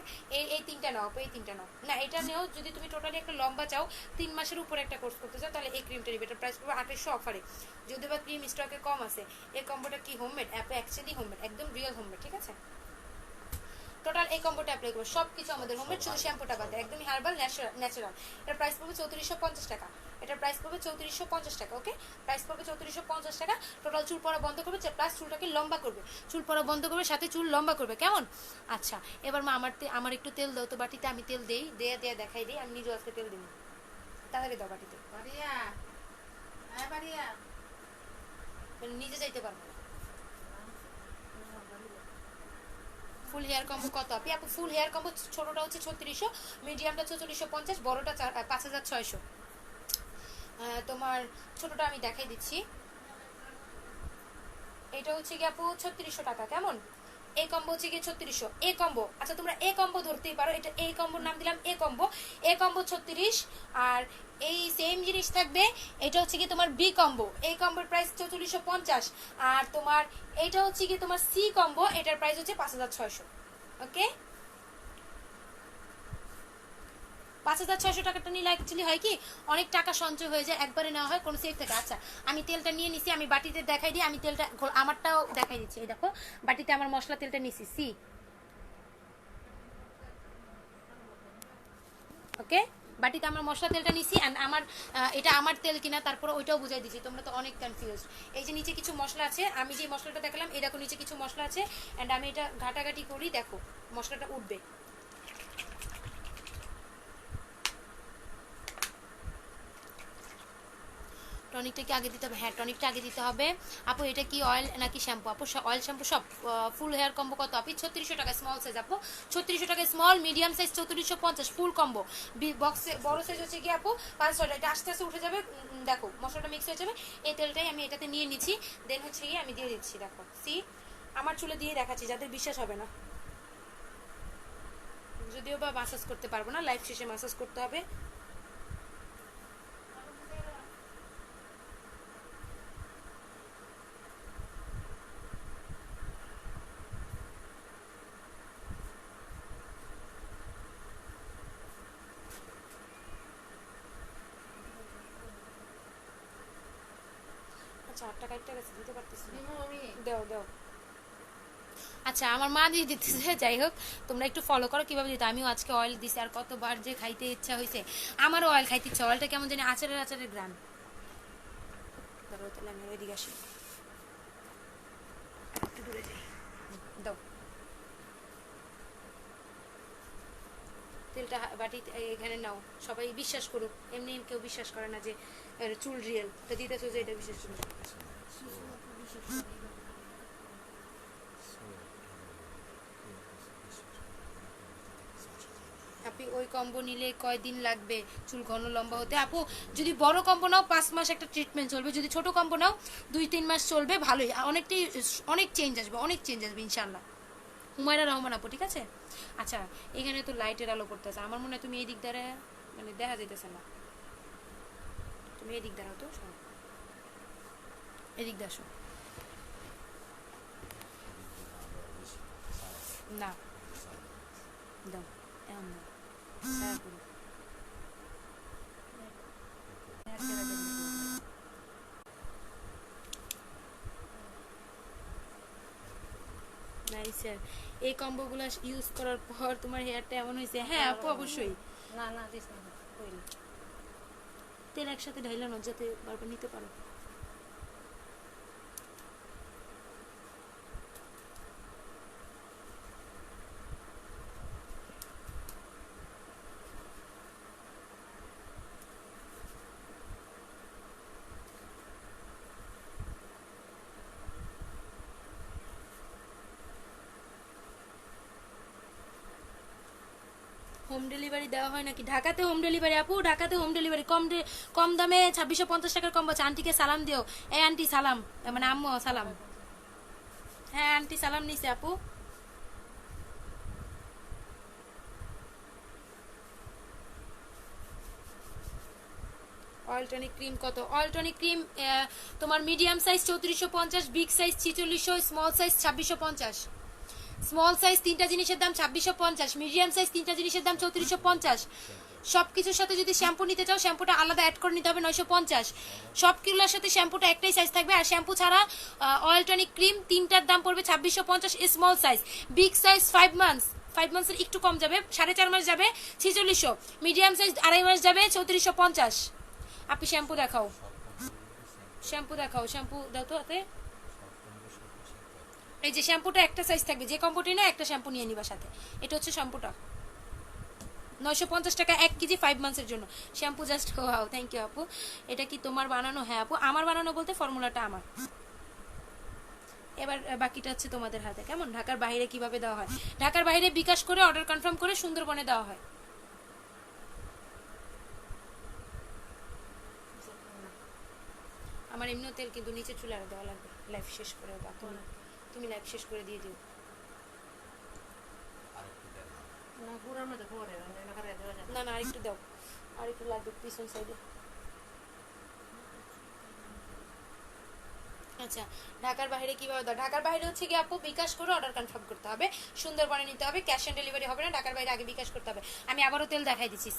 এই তিনটা নাও আপু, এই তিনটা নাও না, এটা নেও যদি তুমি টোটালি একটা লম্বা চাও, 3 মাসের উপরে একটা কোর্স করতে চাও, তাহলে এই ক্রিমটা নিবে। এটা প্রাইস পড়বে 2800 অফারে, যদিও বা ক্রিম স্টকে কম আছে। এই কম্বোটা কি হোমমেড? অ্যাকচুয়ালি হোমমেড, একদম রিয়েল হোমমেড, ঠিক আছে? টোটাল এই কম্বোটা অ্যাপ্লাই করবো, সবকিছু আমাদের হোমমেড, শুধু শ্যাম্পুটা বাদে, একদমই হার্বাল ন্যাচারাল। এটার প্রাইস পড়বে 3450 টাকা। এটার প্রাইস পড়বে 3450 টাকা। ওকে, প্রাইস পড়বে 3450 টাকা। টোটাল চুল পড়া বন্ধ করবে, প্লাস চুলটাকে লম্বা করবে, চুল পড়া বন্ধ করবে, সাথে চুল লম্বা করবে। কেমন? আচ্ছা এবার মা আমার একটু তেল দাও তো বাটিতে, আমি তেল দেই, দেখাই দিই, আমি নিজেও আজকে তেল দিই। তাড়াতাড়ি দাও বাটিতে, নিজে যাইতে পারবো না। ফুল হেয়ার কম্বো কত আপনি? আপু ফুল হেয়ার কম্বো ছোটটা হচ্ছে 3600, মিডিয়ামটা 4450, বড়টা 5600। তোমার ছোটটা আমি দেখাই দিচ্ছি, এটা হচ্ছে কি আপু 3600 টাকা। কেমন? এই কম্বো হচ্ছে কি 3600। এ কম্বো, আচ্ছা তোমরা এ কম্বো ধরতেই পারো, এটা এই কম্বোর নাম দিলাম এ কম্বো। এ কম্বো 36। আর এই সেম জিনিস থাকবে, এটা হচ্ছে কি তোমার বি কম্বো, এই কম্বোর প্রাইস 4450। আর তোমার এটা হচ্ছে কি তোমার সি কম্বো, এটার প্রাইস হচ্ছে 5600। ওকে, 5600 টাকাটা নিলে অ্যাকচুয়ালি হয় কি অনেক টাকা সঞ্চয় হয়ে যায়, একবারে নেওয়া হয় কোনো সেফ থেকে। আচ্ছা আমি তেলটা নিয়ে নিছি, আমি বাটিতে দেখাই দিই, আমি তেলটা আমারটাও দেখাই দিচ্ছি। এই দেখো বাটিতে আমার মশলা তেলটা নিছি, সি। ওকে, বাটিতে আমার মশলা তেলটা নিছি, অ্যান্ড আমার এটা আমার তেল কিনা তারপরে ওইটাও বুঝাই দিচ্ছি, তোমরা তো অনেক কনফিউজ। এই যে নিচে কিছু মশলা আছে, আমি যে মশলাটা দেখালাম, এই দেখো নিচে কিছু মশলা আছে, অ্যান্ড আমি এটা ঘাটাঘাটি করি, দেখো মশলাটা উঠবে। টনিকটা কি আগে দিতে হবে? হ্যাঁ টনিকটা আগে দিতে হবে। আপু এটা কি অয়েল নাকি শ্যাম্পু? আপু অয়েল শ্যাম্পু সব। ফুল হেয়ার কম্বো কত আপনি? 3600 টাকা স্মল সাইজ আপু, 3600 টাকা স্মল, মিডিয়াম সাইজ 3450 ফুল কম্বো। বক্সে বড় সাইজ হচ্ছে কি আপু 500 টাকা। এটা আস্তে আস্তে উঠে যাবে, দেখো মশলাটা মিক্স হয়ে যাবে। এই তেলটাই আমি এটাতে নিয়ে নিচ্ছি, দেন হচ্ছে গিয়ে আমি দিয়ে দিচ্ছি। দেখো সি, আমার চুলে দিয়ে দেখাচ্ছি, যাদের বিশ্বাস হবে না, যদিও বা মাসাজ করতে পারবো না, লাইফ শেষে মাসাজ করতে হবে। আচ্ছা 8 টাকা দিতে পারতেছি, দাও দাও। আচ্ছা আমার মা দিয়ে দিতেছে, যাই হোক তোমরা একটু ফলো করো কিভাবে দিতে। আমিও আজকে অয়েল দিছি, আর কতবার যে খাইতে ইচ্ছা হয়েছে, আমারও অয়েল খাইতে ইচ্ছা। অয়েলটা কেমন জানি আচারের গ্রান। তাহলে আমি ওইদিকে আসি, একটু দূরে যাই, দাও তেলটা বাটি এখানে নাও। সবাই বিশ্বাস করুক, এমনি কেউ বিশ্বাস করে না যে চুল রিয়েল, এটা দিতেছো যে এটা বিশ্বাস করুক। ওই কম্বো নিলে কয়দিন লাগবে চুল ঘন লম্বা হতে? আপু যদি বড় কম্বো নাও 5 মাস একটা ট্রিটমেন্ট চলবে, যদি ছোট কম্বো নাও 2-3 মাস চলবে, ভালোই অনেকটাই, অনেক চেঞ্জ আসবে ইনশাল্লাহ। হুমায়রা রহমান আপু, ঠিক আছে। আচ্ছা এখানে তো লাইটের আলো পড়তেছে, আমার মনে হয় তুমি এই দিক দ্বারা মানে দেখা যাইতেছে না, তুমি এদিক দাঁড়াও তো, শোনো এদিক দাসো না, দাও এমন না, ছায়া করো। নাইস স্যার, এই কম্বোগুলো ইউজ করার পর তোমার হেয়ারটা এমন হয়েছে? হ্যাঁ আপু অবশ্যই। না না দিস না কইলে তেল একসাথে ঢাইলানো যাতে বারবার নিতে পারো। হোম ডেলিভারি দেওয়া হয় নাকি? ঢাকাতে হোম ডেলিভারি আপু, ঢাকাতে হোম ডেলিভারি কম দামে 2650 টাকার কম্বো আছে। আন্টিকে সালাম দিও। এই আন্টি সালাম, মানে আম্মু সালাম। হ্যাঁ আন্টি সালাম নিছে আপু। অয়েল টনিক ক্রিম কত? অয়েল টনিক ক্রিম তোমার medium size 3450, big size 4600, small size 2650। Small size তিনটা জিনিসের দাম 2650, মিডিয়াম সাইজ তিনটা জিনিসের দাম 3450। সবকিছুর সাথে যদি শ্যাম্পু নিতে চাও শ্যাম্পুটা আলাদা অ্যাড করে নিতে হবে 950। সবগুলোর সাথে শ্যাম্পুটা একটাই সাইজ থাকবে, আর শ্যাম্পু ছাড়া অয়েল টনিক ক্রিম তিনটার দাম পড়বে 2650 স্মল সাইজ। বিগ সাইজ 5 মান্থসের একটু কম যাবে, 4.5 মাস যাবে 4600, মিডিয়াম সাইজ 2.5 মাস যাবে 3450। আপনি শ্যাম্পু দেখাও, শ্যাম্পু দাও তো হাতে। এই যে শ্যাম্পুটা একটা সাইজ থাকবে, যে কম্বোটি না একটা শ্যাম্পু নিয়ে নিবা সাথে। এটা হচ্ছে শ্যাম্পুটা 950 টাকা 1 কেজি 5 মান্থসের জন্য shampoo. Just wow, thank you আপু। এটা কি তোমার বানানো? হ্যাঁ আপু আমার বানানো, বলতে ফর্মুলাটা আমার। এবার বাকিটা হচ্ছে তোমাদের হাতে। কেমন? ঢাকার বাইরে কিভাবে দেওয়া হয়? ঢাকার বাইরে বিকাশ করে অর্ডার কনফার্ম করে সুন্দরবনে দেওয়া হয়। আমার এমনিও তেল কিন্তু নিচে চুলে আর দেওয়া লাগবে লাইফ শেষ করে। তুমি লাইফ শেষ করে দিয়ে দিও। না পুরার মধ্যে পড়ে না করে দেওয়া যায় না আরেকটু দাও, আরেকটু লাগবে পিছন সাইডে। আচ্ছা ঢাকার বাইরে কিভাবে দাও? ঢাকার বাইরে হচ্ছে কি আপু বিকাশ করে অর্ডার কনফার্ম করতে হবে, সুন্দরবনে নিতে হবে, ক্যাশ অন ডেলিভারি হবে না। ঢাকার বাইরে আগে বিকাশ করতে হবে। আমি আবারও তেল দেখাই দিচ্ছি,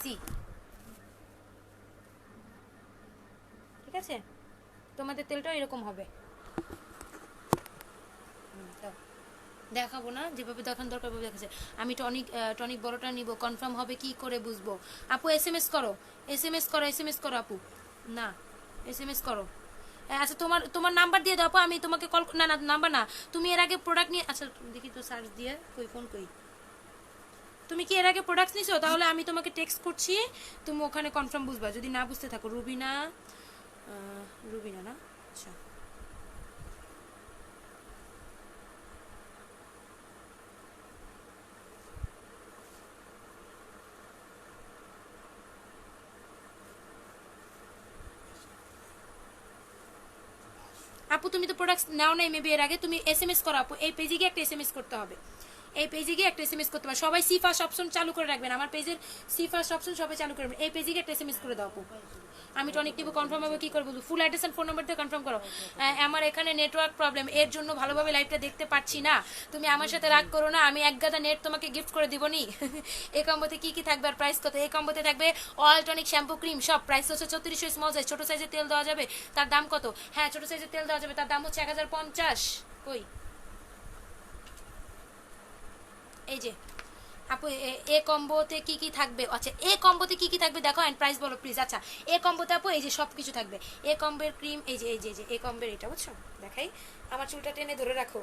ঠিক আছে? তোমাদের তেলটাও এরকম হবে। দেখাবো না, যেভাবে দেখান দরকার ভাবে দেখাচ্ছে। আমি টনিক বড়টা নিব, কনফার্ম হবে কি করে বুঝবো? আপু এসএমএস করো আপু। না এসএমএস করো। আচ্ছা তোমার নাম্বার দিয়ে দাও আপু, আমি তোমাকে কল। না নাম্বার না, তুমি এর আগে প্রোডাক্ট নিয়ে, আচ্ছা দেখি তো সার্চ দিয়ে ফোন কই। তুমি কি এর আগে প্রোডাক্ট নিছো? তাহলে আমি তোমাকে টেক্সট করছি, তুমি ওখানে কনফার্ম বুঝবা। যদি না বুঝতে থাকো, রুবিনা না, আচ্ছা আপু তুমি তো প্রোডাক্ট নাও নাই মেবি এর আগে। তুমি এসএমএস করো আপু, এই পেজে গিয়ে একটা এসএমএস করতে হবে। এই পেজে গিয়ে একটা এসএমএস করতে হবে। সবাই সি ফার্স্ট অপশন চালু করে রাখবেন, আমার পেজের সি ফার্স্ট অপশন সবাই চালু করবেন। এই পেজে গিয়ে একটা এসএমএস করে দাও আপু। আমি টনিক নিব, কনফার্ম হবে কি করে বলবো? Full address and phone number দিয়ে কনফার্ম করো। আমার এখানে নেটওয়ার্ক প্রবলেম, এর জন্য ভালোভাবে লাইভটা দেখতে পাচ্ছি না। তুমি আমার সাথে রাগ করো না, আমি এক গাদা নেট তোমাকে গিফট করে দিব নি। এই কম্বোতে কি থাকবে আর প্রাইস কত? এই কম্বোতে থাকবে অয়েল টনিক শ্যাম্পু ক্রিম, সব প্রাইস হচ্ছে 3400। স্মল সাইজ, ছোট সাইজের তেল দেওয়া যাবে, তার দাম কত? হ্যাঁ ছোট সাইজের তেল দেওয়া যাবে, তার দাম হচ্ছে 1050। কই এই যে আপু এ কম্বোতে কি থাকবে? আচ্ছা এ কম্বোতে কি থাকবে দেখো, এন্ড প্রাইস বলো প্লিজ। আচ্ছা এ কম্বোতে আপু এই যে সব কিছু থাকবে। এ কম্বের ক্রিম, এই যে এ কম্বের, এটা বুঝছো? দেখাই, আমার চুলটা টেনে ধরে রাখো।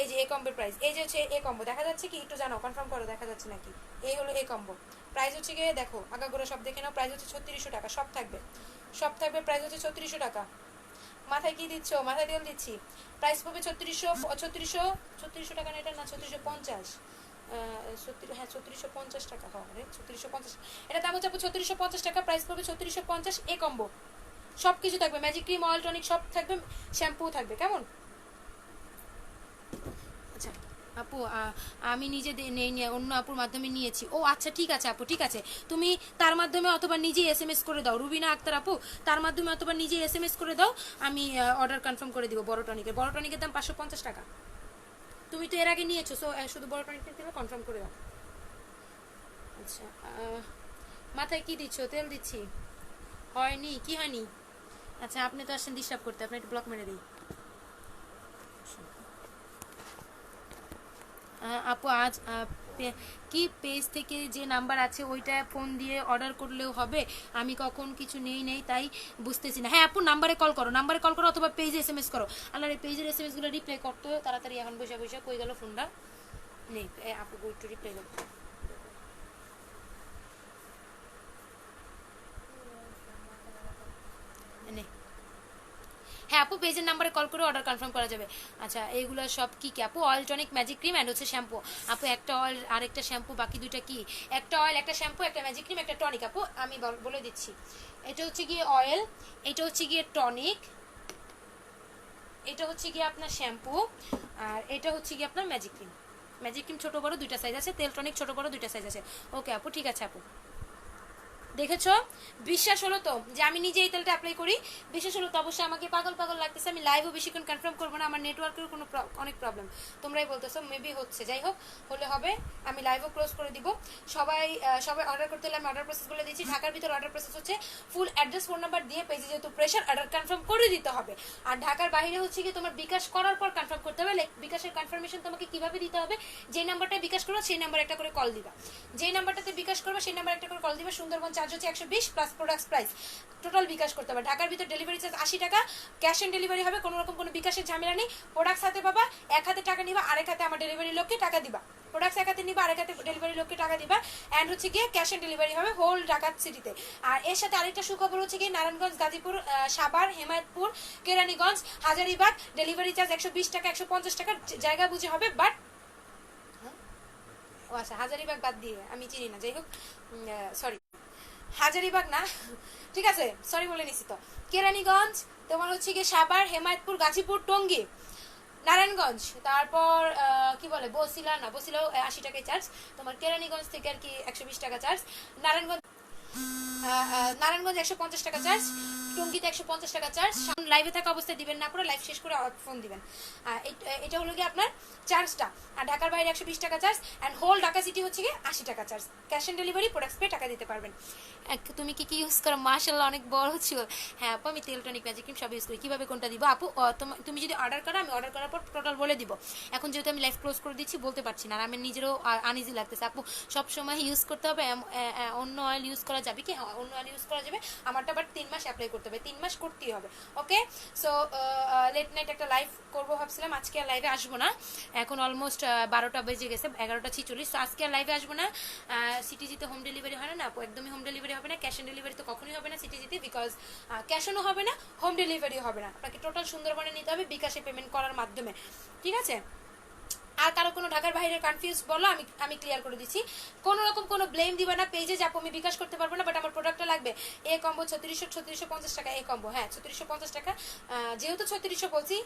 এই যে এ কম্বের প্রাইস, এই যে হচ্ছে এ কম্বো। দেখা যাচ্ছে কি? একটু জানাও, কনফার্ম করো দেখা যাচ্ছে নাকি। এই হলো এ কম্বো। প্রাইস হচ্ছে গিয়ে দেখো, আগাগোড়া সব দেখে নাও। প্রাইস হচ্ছে 3600 টাকা। সব থাকবে প্রাইস হচ্ছে 3600 টাকা। মাথায় কি দিচ্ছ? মাথায় তেল দিচ্ছি। প্রাইস পড়বে 3600 টাকা না, এটা না 3650। হ্যাঁ 3650 টাকা হবে, 3650, এটা দাম হচ্ছে আপু 3650 টাকা, প্রাইস পড়বে 3650। এ কম্বো সব কিছু থাকবে, ম্যাজিক ক্রিম, অয়েল টনিক সব থাকবে, শ্যাম্পু থাকবে, কেমন? আচ্ছা আপু আমি নিজে নেই নিয়ে অন্য আপুর মাধ্যমে নিয়েছি। ও আচ্ছা ঠিক আছে আপু, ঠিক আছে, তুমি তার মাধ্যমে অথবা নিজেই SMS করে দাও, রুবিনা আক্তার আপু, তার মাধ্যমে অথবা নিজেই SMS করে দাও, আমি অর্ডার কনফার্ম করে দিব। বড় টনিকের দাম 550 টাকা, তুমি তো এর আগে নিয়েছো, সো শুধু বড় টনিকটা দিলে কনফার্ম করে দাও। আচ্ছা মাথায় কি দিচ্ছ? তেল দিচ্ছি। হয়নি? কি হয়নি? আচ্ছা আপনি তো আসছেন ডিস্টার্ব করতে, আপনি একটু ব্লক মেরে দিই। আপু আজ কি পেজ থেকে যে নাম্বার আছে ওইটা ফোন দিয়ে অর্ডার করলেও হবে? আমি কখন কিছু নেই তাই বুঝতেছি না। হ্যাঁ আপু নাম্বারে কল করো, অথবা পেজে SMS করো। আল্লাহ এই পেজের SMS-গুলো রিপ্লাই করতে হয় তাড়াতাড়ি, এখন বসে কই গেল ফোনটা নেই। আপু একটু রিপ্লাই করো। নে হ্যাঁ আপু পেজের নাম্বারে কল করে অর্ডার কনফার্ম করা যাবে। আচ্ছা এইগুলো সব কি কি আপু? Oil tonic, magic cream and হচ্ছে শ্যাম্পু। আপু একটা অয়েল আর একটা শ্যাম্পু, বাকি দুইটা কি? একটা অয়েল, একটা শ্যাম্পু, একটা ম্যাজিক ক্রিম, একটা টনিক। আপু আমি বলে দিচ্ছি, এটা হচ্ছে গিয়ে অয়েল, এটা হচ্ছে গিয়ে টনিক, এটা হচ্ছে গিয়ে আপনার শ্যাম্পু, আর এটা হচ্ছে গিয়ে আপনার ম্যাজিক ক্রিম। ছোট বড় দুইটা সাইজ আছে, তেল টনিক ছোট বড় দুইটা সাইজ আছে। ওকে আপু ঠিক আছে আপু, দেখেছো? বিশ্বাস হলো তো যে আমি নিজে এই তেলটা অ্যাপ্লাই করি? বিশ্বাস হলো তো? অবশ্যই আমাকে পাগল লাগতেছে, আমি লাইভও বেশিক্ষণ কনফার্ম করবো না, আমার নেটওয়ার্কের কোনো অনেক প্রবলেম, তোমরাই বলতেছো, মেবি হচ্ছে, যাই হোক হলে হবে, আমি লাইভও ক্লোজ করে দিব। সবাই অর্ডার করতে হলে আমি অর্ডার প্রসেস বলে দিচ্ছি। ঢাকার ভিতর অর্ডার প্রসেস হচ্ছে ফুল অ্যাড্রেস, ফোন নাম্বার দিয়ে পেজে যেহেতু প্রেশার অর্ডার কনফার্ম করে দিতে হবে। আর ঢাকার বাইরে হচ্ছে কি তোমার বিকাশ করার পর কনফার্ম করতে হবে। লাইক বিকাশের কনফার্মেশন তোমাকে কিভাবে দিতে হবে? যে নাম্বারটা বিকাশ করবে সেই নাম্বার একটা করে কল দিবা, যেই নাম্বারটাতে বিকাশ করবে সেই নাম্বার একটা করে কল দিবা। সুন্দরবন চার্জ হচ্ছে 120 প্লাস প্রোডাক্ট প্রাইস, টোটাল বিকাশ করতে হবে। ঢাকার ভিতর ডেলিভারি চার্জ 80 টাকা, ক্যাশ অন ডেলিভারি হবে, কোনো রকম কোনো বিকাশের ঝামেলা নেই। প্রোডাক্ট হাতে পাবা, এক হাতে টাকা নিবা, আরেক হাতে আমার ডেলিভারি লোককে টাকা দিবা। প্রোডাক্ট এক হাতে নিবা, আরেক হাতে ডেলিভারি লোককে টাকা দিবা, অ্যান্ড হচ্ছে গিয়ে ক্যাশ অন ডেলিভারি হবে হোল ঢাকা সিটিতে। আর এর সাথে আরেকটা সুখবর হচ্ছে গিয়ে নারায়ণগঞ্জ, গাজীপুর, সাভার, হেমায়তপুর, কেরানীগঞ্জ, হাজারীবাগ ডেলিভারি চার্জ 120 টাকা, 150 টাকা জায়গা বুঝে হবে। বাট ও আচ্ছা হাজারীবাগ বাদ দিয়ে আমি চিনি না, যাই হোক সরি, হাজারীবাগ না, ঠিক আছে সরি বলে নিছি তো। কেরানীগঞ্জ, তোমার হচ্ছে গিয়ে সাভার, হেমায়তপুর, গাজীপুর, টঙ্গী, নারায়ণগঞ্জ, তারপর কি বলে বসিলাও 80 টাকায় চার্জ, তোমার কেরানীগঞ্জ থেকে আর কি 120 টাকা চার্জ, নারায়ণগঞ্জ 150 টাকা চার্জ, টঙ্গীতে 150 টাকা চার্জ। লাইভে থাকা অবস্থায় দিবেন না, পুরো লাইভ শেষ করে ফোন দিবেন। এটা হলো গিয়ে আপনার চার্জটা। আর ঢাকার বাইরে 120 টাকা charge, and whole Dhaka city হচ্ছে গিয়ে 80 টাকা charge. Cash on delivery, products pay টাকা দিতে পারবেন। তুমি কি ইউজ করো? মাশাআল্লাহ অনেক বড় ছিল। হ্যাঁ আপু আমি তেল টনিক ম্যাজিক ক্রিম সব ইউজ করি। কিভাবে কোনটা দিব আপু? তুমি যদি অর্ডার করো, আমি অর্ডার করার পর টোটাল বলে দিব। এখন যেহেতু আমি লাইভ ক্লোজ করে দিচ্ছি বলতে পারছি না, আর আমি নিজেরও আনইজি লাগতেছে। আপু সবসময় ইউজ করতে হবে? অন্য অয়েল ইউজ করা যাবে কি? অন্য অয়েল ইউজ করা যাবে, আমারটা বাট 3 মাস অ্যাপ্লাই করতে হবে, 3 মাস করতেই হবে। ওকে সো লেট নাইট একটা লাইভ করবো ভাবছিলাম, আজকে আর লাইভে আসবো না, এখন অলমোস্ট 12টা বেজে গেছে, 11টা46। তো আজকে আর লাইভে আসবো না। সিটিজিতে হোম ডেলিভারি হয় না আপু, একদমই হোম ডেলিভারি হবে না, ক্যাশ অন ডেলিভারি তো কখনোই হবে না সিটিজিতে, বিকজ ক্যাশ অনও হবে না, হোম ডেলিভারিও হবে না। আপনাকে টোটাল সুন্দরবনে নিতে হবে বিকাশে পেমেন্ট করার মাধ্যমে, ঠিক আছে? আর কারো কোনো ঢাকার বাইরে কনফিউজ বলো, আমি ক্লিয়ার করে দিচ্ছি। কোনো রকম কোনো ব্লেম দিবা না পেজে যে আপু আমি বিকাশ করতে পারবো না, বাট আমার প্রোডাক্টটা লাগবে। এ কম্বো 3650 টাকা, এ কম্বো হ্যাঁ 3650 টাকা। যেহেতু 3600 বলছি,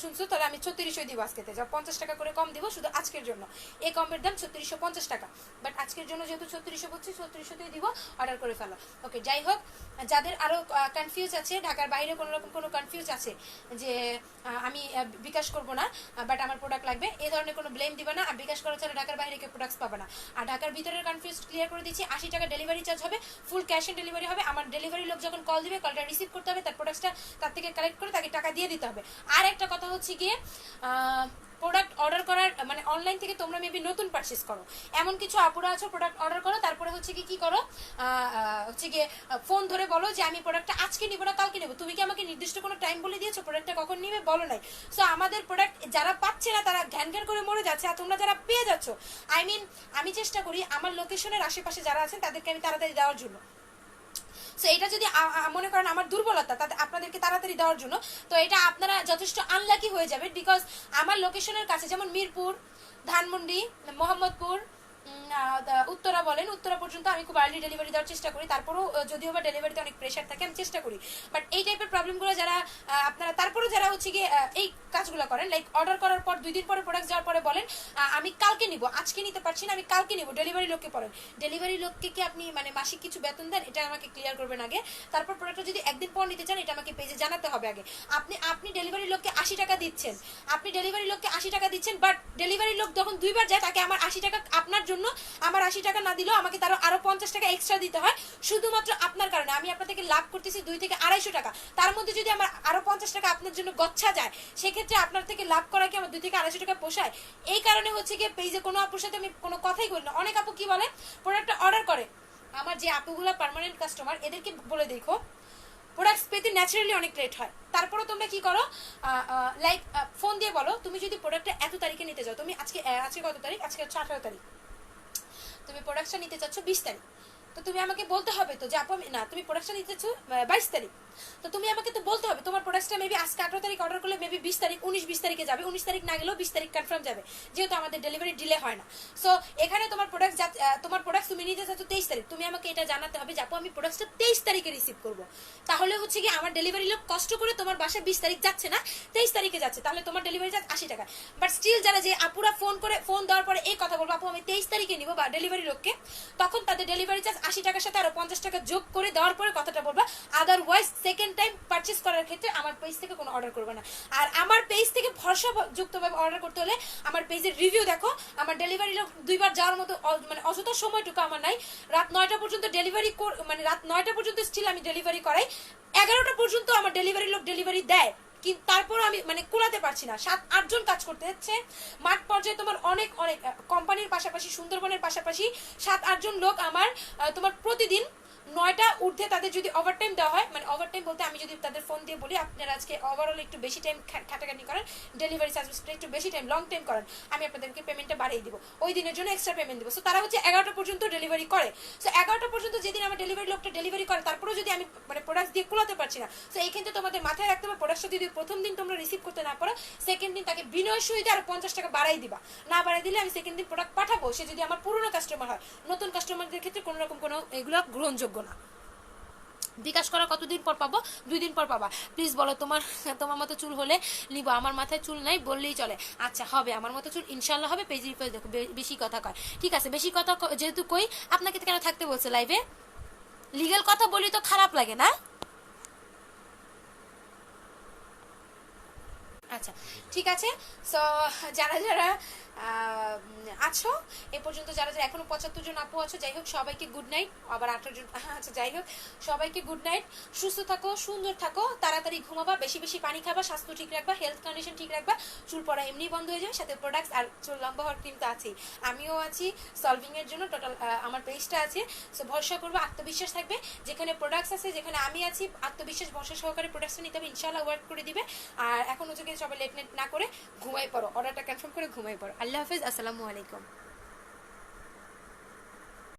শুনছো, তাহলে আমি 3600 দিব আজকেতে, যা 50 টাকা করে কম দিব শুধু আজকের জন্য। এ কম্বের দাম 3650 টাকা, বাট আজকের জন্য যেহেতু 3600 বলছি 3600তেই দিব, অর্ডার করে ফেলো। ওকে যাই হোক, যাদের আরও কনফিউজ আছে, ঢাকার বাইরে কোনো রকম কোনো কনফিউজ আছে যে আমি বিকাশ করবো না বাট আমার প্রোডাক্ট লাগবে, এই ধরনের কোনো ব্লেম দিবে না। আর বিকাশ করা ছাড়া ঢাকার বাইরে কেউ প্রোডাক্টস পাবে না। আর ঢাকার ভিতরের কনফিউজ ক্লিয়ার করে দিচ্ছি, 80 টাকা ডেলিভারি চার্জ হবে, ফুল ক্যাশ অন ডেলিভারি হবে। আমার ডেলিভারি লোক যখন কল দিবে, কলটা রিসিভ করতে হবে, তার প্রোডাক্টসটা তার থেকে কালেক্ট করে তাকে টাকা দিয়ে দিতে হবে। আর একটা কথা হচ্ছে গিয়ে, প্রোডাক্ট অর্ডার করার মানে অনলাইন থেকে তোমরা মেবি নতুন পারচেস করো, এমন কিছু আপুরা আছো, প্রোডাক্ট অর্ডার করো, তারপরে হচ্ছে কি করো, হচ্ছে গিয়ে ফোন ধরে বলো যে আমি প্রোডাক্টটা আজকে নিবো না কালকে নেবো। তুমি কি আমাকে নির্দিষ্ট কোনো টাইম বলে দিয়েছো প্রোডাক্টটা কখন নিবে? বলো নাই। সো আমাদের প্রোডাক্ট যারা পাচ্ছে না তারা ঘ্যান ঘ্যান করে মরে যাচ্ছে, আর তোমরা যারা পেয়ে যাচ্ছ, আই মিন আমি চেষ্টা করি আমার লোকেশনের আশেপাশে যারা আছেন তাদেরকে আমি তাড়াতাড়ি দেওয়ার জন্য। সো এটা যদি মনে করেন আমার দুর্বলতা, তাদের আপনাদেরকে তাড়াতাড়ি দেওয়ার জন্য, তো এটা আপনারা যথেষ্ট আনলাকি হয়ে যাবে, বিকজ আমার লোকেশনের কাছে যেমন মিরপুর, ধানমন্ডি, মোহাম্মদপুর, উত্তরা বলেন, উত্তরা পর্যন্ত আমি খুব আর্লি ডেলিভারি দেওয়ার চেষ্টা করি। তারপরও যদিও বা ডেলিভারিতে অনেক প্রেশার থাকে, আমি চেষ্টা করি। বাট এই টাইপের প্রবলেমগুলো যারা আপনারা তারপরও যারা হচ্ছে গিয়ে এই কাজগুলো করেন, লাইক অর্ডার করার পর 2 দিন পরে প্রোডাক্ট যাওয়ার পরে বলেন আমি কালকে নিব, আজকে নিতে পারছি না, আমি কালকে নিব, ডেলিভারি লোককে পড়েন। ডেলিভারি লোককে কি আপনি মানে মাসিক কিছু বেতন দেন? এটা আমাকে ক্লিয়ার করবেন আগে। তারপর প্রোডাক্টটা যদি একদিন পর নিতে চান, এটা আমাকে পেজে জানাতে হবে আগে। আপনি ডেলিভারি লোককে 80 টাকা দিচ্ছেন, আপনি ডেলিভারি লোককে 80 টাকা দিচ্ছেন, বাট ডেলিভারি লোক যখন 2 বার যায় তাকে আমার 80 টাকা, আপনার জন্য আমার 80 টাকা না দিলেও আমাকে তারও আরো 50 টাকা এক্সট্রা দিতে হয়, শুধুমাত্র আপনার কারণে। আমি আপনার থেকে লাভ করতেছি 2 থেকে 250 টাকা, তার মধ্যে যদি আমার আরো 50 টাকা আপনার জন্য গচ্ছা যায়, সেক্ষেত্রে আপনার থেকে লাভ করা কি আমার 2 থেকে 250 টাকা পোষায়? এই কারণে হচ্ছে গিয়ে পেজে কোনো আপুর সাথে আমি কোনো কথাই বলি না। অনেক আপু কি বলে, প্রোডাক্টটা অর্ডার করে, আমার যে আপুগুলো পার্মানেন্ট কাস্টমার এদেরকে বলে দেখো প্রোডাক্টস পেতে ন্যাচারালি অনেক লেট হয়। তারপরে তোমরা কি করো, লাইক ফোন দিয়ে বলো তুমি যদি প্রোডাক্টটা এত তারিখে নিতে যাও, তুমি আজকে কত তারিখ, আজকে 18 তারিখ, তুমি প্রোডাক্টটা নিতে চাচ্ছ 20 তারিখ, তো তুমি আমাকে বলতে হবে তো যে আপু না তুমি প্রোডাক্টটা নিতে চাচ্ছ 22 তারিখ, তো তুমি আমাকে তো বলতে হবে তোমার প্রোডাক্টটা মেবি আজকে 18 তারিখ অর্ডার করলে মেবি 20 তারিখ 19-20 তারিখে যাবে, 19 তারিখ না গেলেও 20 তারিখ কনফার্ম যাবে, যেহেতু আমাদের ডেলিভারি ডিলে হয় না। সো এখানে তোমার প্রোডাক্ট তুমি নিতে চাচ্ছ 23 তারিখ, তুমি আমাকে এটা জানাতে হবে যে আপু আমি প্রোডাক্টটা 23 তারিখে রিসিভ করব। তাহলে হচ্ছে কি আমার ডেলিভারি লোক কষ্ট করে তোমার বাসায় 20 তারিখ যাচ্ছে না, 23 তারিখে যাচ্ছে, তাহলে তোমার ডেলিভারি চার্জ 80 টাকা। বাট স্টিল যারা যে আপুরা ফোন দেওয়ার পরে এই কথা বলবো আপু আমি 23 তারিখে নিব বা ডেলিভারি লোককে, তখন তাদের ডেলিভারি চার্জ 80 টাকার সাথে আরো 50 টাকা যোগ করে দেওয়ার পরে কথাটা বলবা। আদারওয়াইজ সেকেন্ড টাইম পারচেজ করার ক্ষেত্রে আমার পেজ থেকে কোনো অর্ডার করবে না। আর আমার পেজ থেকে ভরসাযুক্তভাবে অর্ডার করতে হলে আমার পেজের রিভিউ দেখো। আমার ডেলিভারি লোক 2 বার যাওয়ার মতো মানে অযথা সময়টুকু আমার নাই। রাত 9টা পর্যন্ত ডেলিভারি মানে রাত 9টা পর্যন্ত স্টিল আমি ডেলিভারি করাই, 11টা পর্যন্ত আমার ডেলিভারি লোক ডেলিভারি দেয়, কিন্তু তারপর আমি মানে কুলাতে পারছি না, 7-8 জন কাজ করতে হচ্ছে। মাঠ পর্যায়ে তোমার অনেক কোম্পানির পাশাপাশি সুন্দরবনের পাশাপাশি 7-8 জন লোক আমার তোমার প্রতিদিন 9টা ঊর্ধ্বে তাদের যদি ওভারটাইম দেওয়া হয়, মানে ওভারটাইম বলতে আমি যদি তাদের ফোন দিয়ে বলি আপনারা আজকে ওভারঅল একটু বেশি টাইম খাটাখাটি করেন, ডেলিভারি সার্ভিসটা একটু বেশি টাইম লং টাইম করেন, আমি আপনাদেরকে পেমেন্টটা বাড়িয়ে দিব, ওই দিনের জন্য এক্সট্রা পেমেন্ট দিব। সো তারা হচ্ছে 11টা পর্যন্ত ডেলিভারি করে। সো 11টা পর্যন্ত যেদিন আমার ডেলিভারি লোকটা ডেলিভারি করে, তারপরেও যদি আমি মানে প্রোডাক্ট দিয়ে কুলাতে পারছি না, সো এই ক্ষেত্রে তোমাদের মাথায় রাখতে হবে প্রোডাক্টটা যদি প্রথম দিন তোমরা রিসিভ করতে না পারো, সেকেন্ড দিন তাকে বিনয়ের সহিত আরো 50 টাকা বাড়াই দিবা। না বাড়াই দিলে আমি সেকেন্ড দিন প্রোডাক্ট পাঠাবো, সে যদি আমার পুরনো কাস্টমার হয়। নতুন কাস্টমারদের ক্ষেত্রে কোনো রকম কোনো এগুলো গ্রহণযোগ্য না। বিকাশ করা কতদিন পর পাবো? 2 দিন পর পাবা। প্লিজ বলো তোমার মতো চুল হলে নিব, আমার মাথায় চুল নাই বললেই চলে। আচ্ছা হবে, আমার মতো চুল ইনশাল্লাহ হবে। পেজ রিফ্রেশ দেখো, বেশি কথা কয়, ঠিক আছে বেশি কথা যেহেতু কই, আপনাকে কেন থাকতে বলছে লাইভে? লিগ্যাল কথা বলি তো খারাপ লাগে না? আচ্ছা ঠিক আছে। সো যারা যারা আছো এ পর্যন্ত, যারা যারা এখনো 75 জন আপু আছো, যাই হোক সবাইকে গুড নাইট। আবার 18 জন, আচ্ছা যাই হোক সবাইকে গুড নাইট। সুস্থ থাকো, সুন্দর থাকো, তাড়াতাড়ি ঘুমাবা, বেশি বেশি পানি খাবা, স্বাস্থ্য ঠিক রাখবা, হেলথ কন্ডিশন ঠিক রাখবা, চুল পড়া এমনি বন্ধ হয়ে যাবে, সাথে প্রোডাক্টস আর চুল লম্বা হওয়ার ক্রিম তো আছেই। আমিও আছি সলভিং এর জন্য, টোটাল আমার পেজটা আছে। সো ভরসা করবো, আত্মবিশ্বাস থাকবে, যেখানে প্রোডাক্টস আছে, যেখানে আমি আছি, আত্মবিশ্বাস ভরসা সহকারে প্রোডাক্টস নিতে হবে, ইনশাআল্লাহ ওয়ার্ক করে দিবে। আর এখন হচ্ছে সবাই লেট না করে ঘুমাই পড়ো, অর্ডারটা কনফার্ম করে ঘুমাই পড়ো। আল্লাহ হাফেজ, আসসালামু আলাইকুম।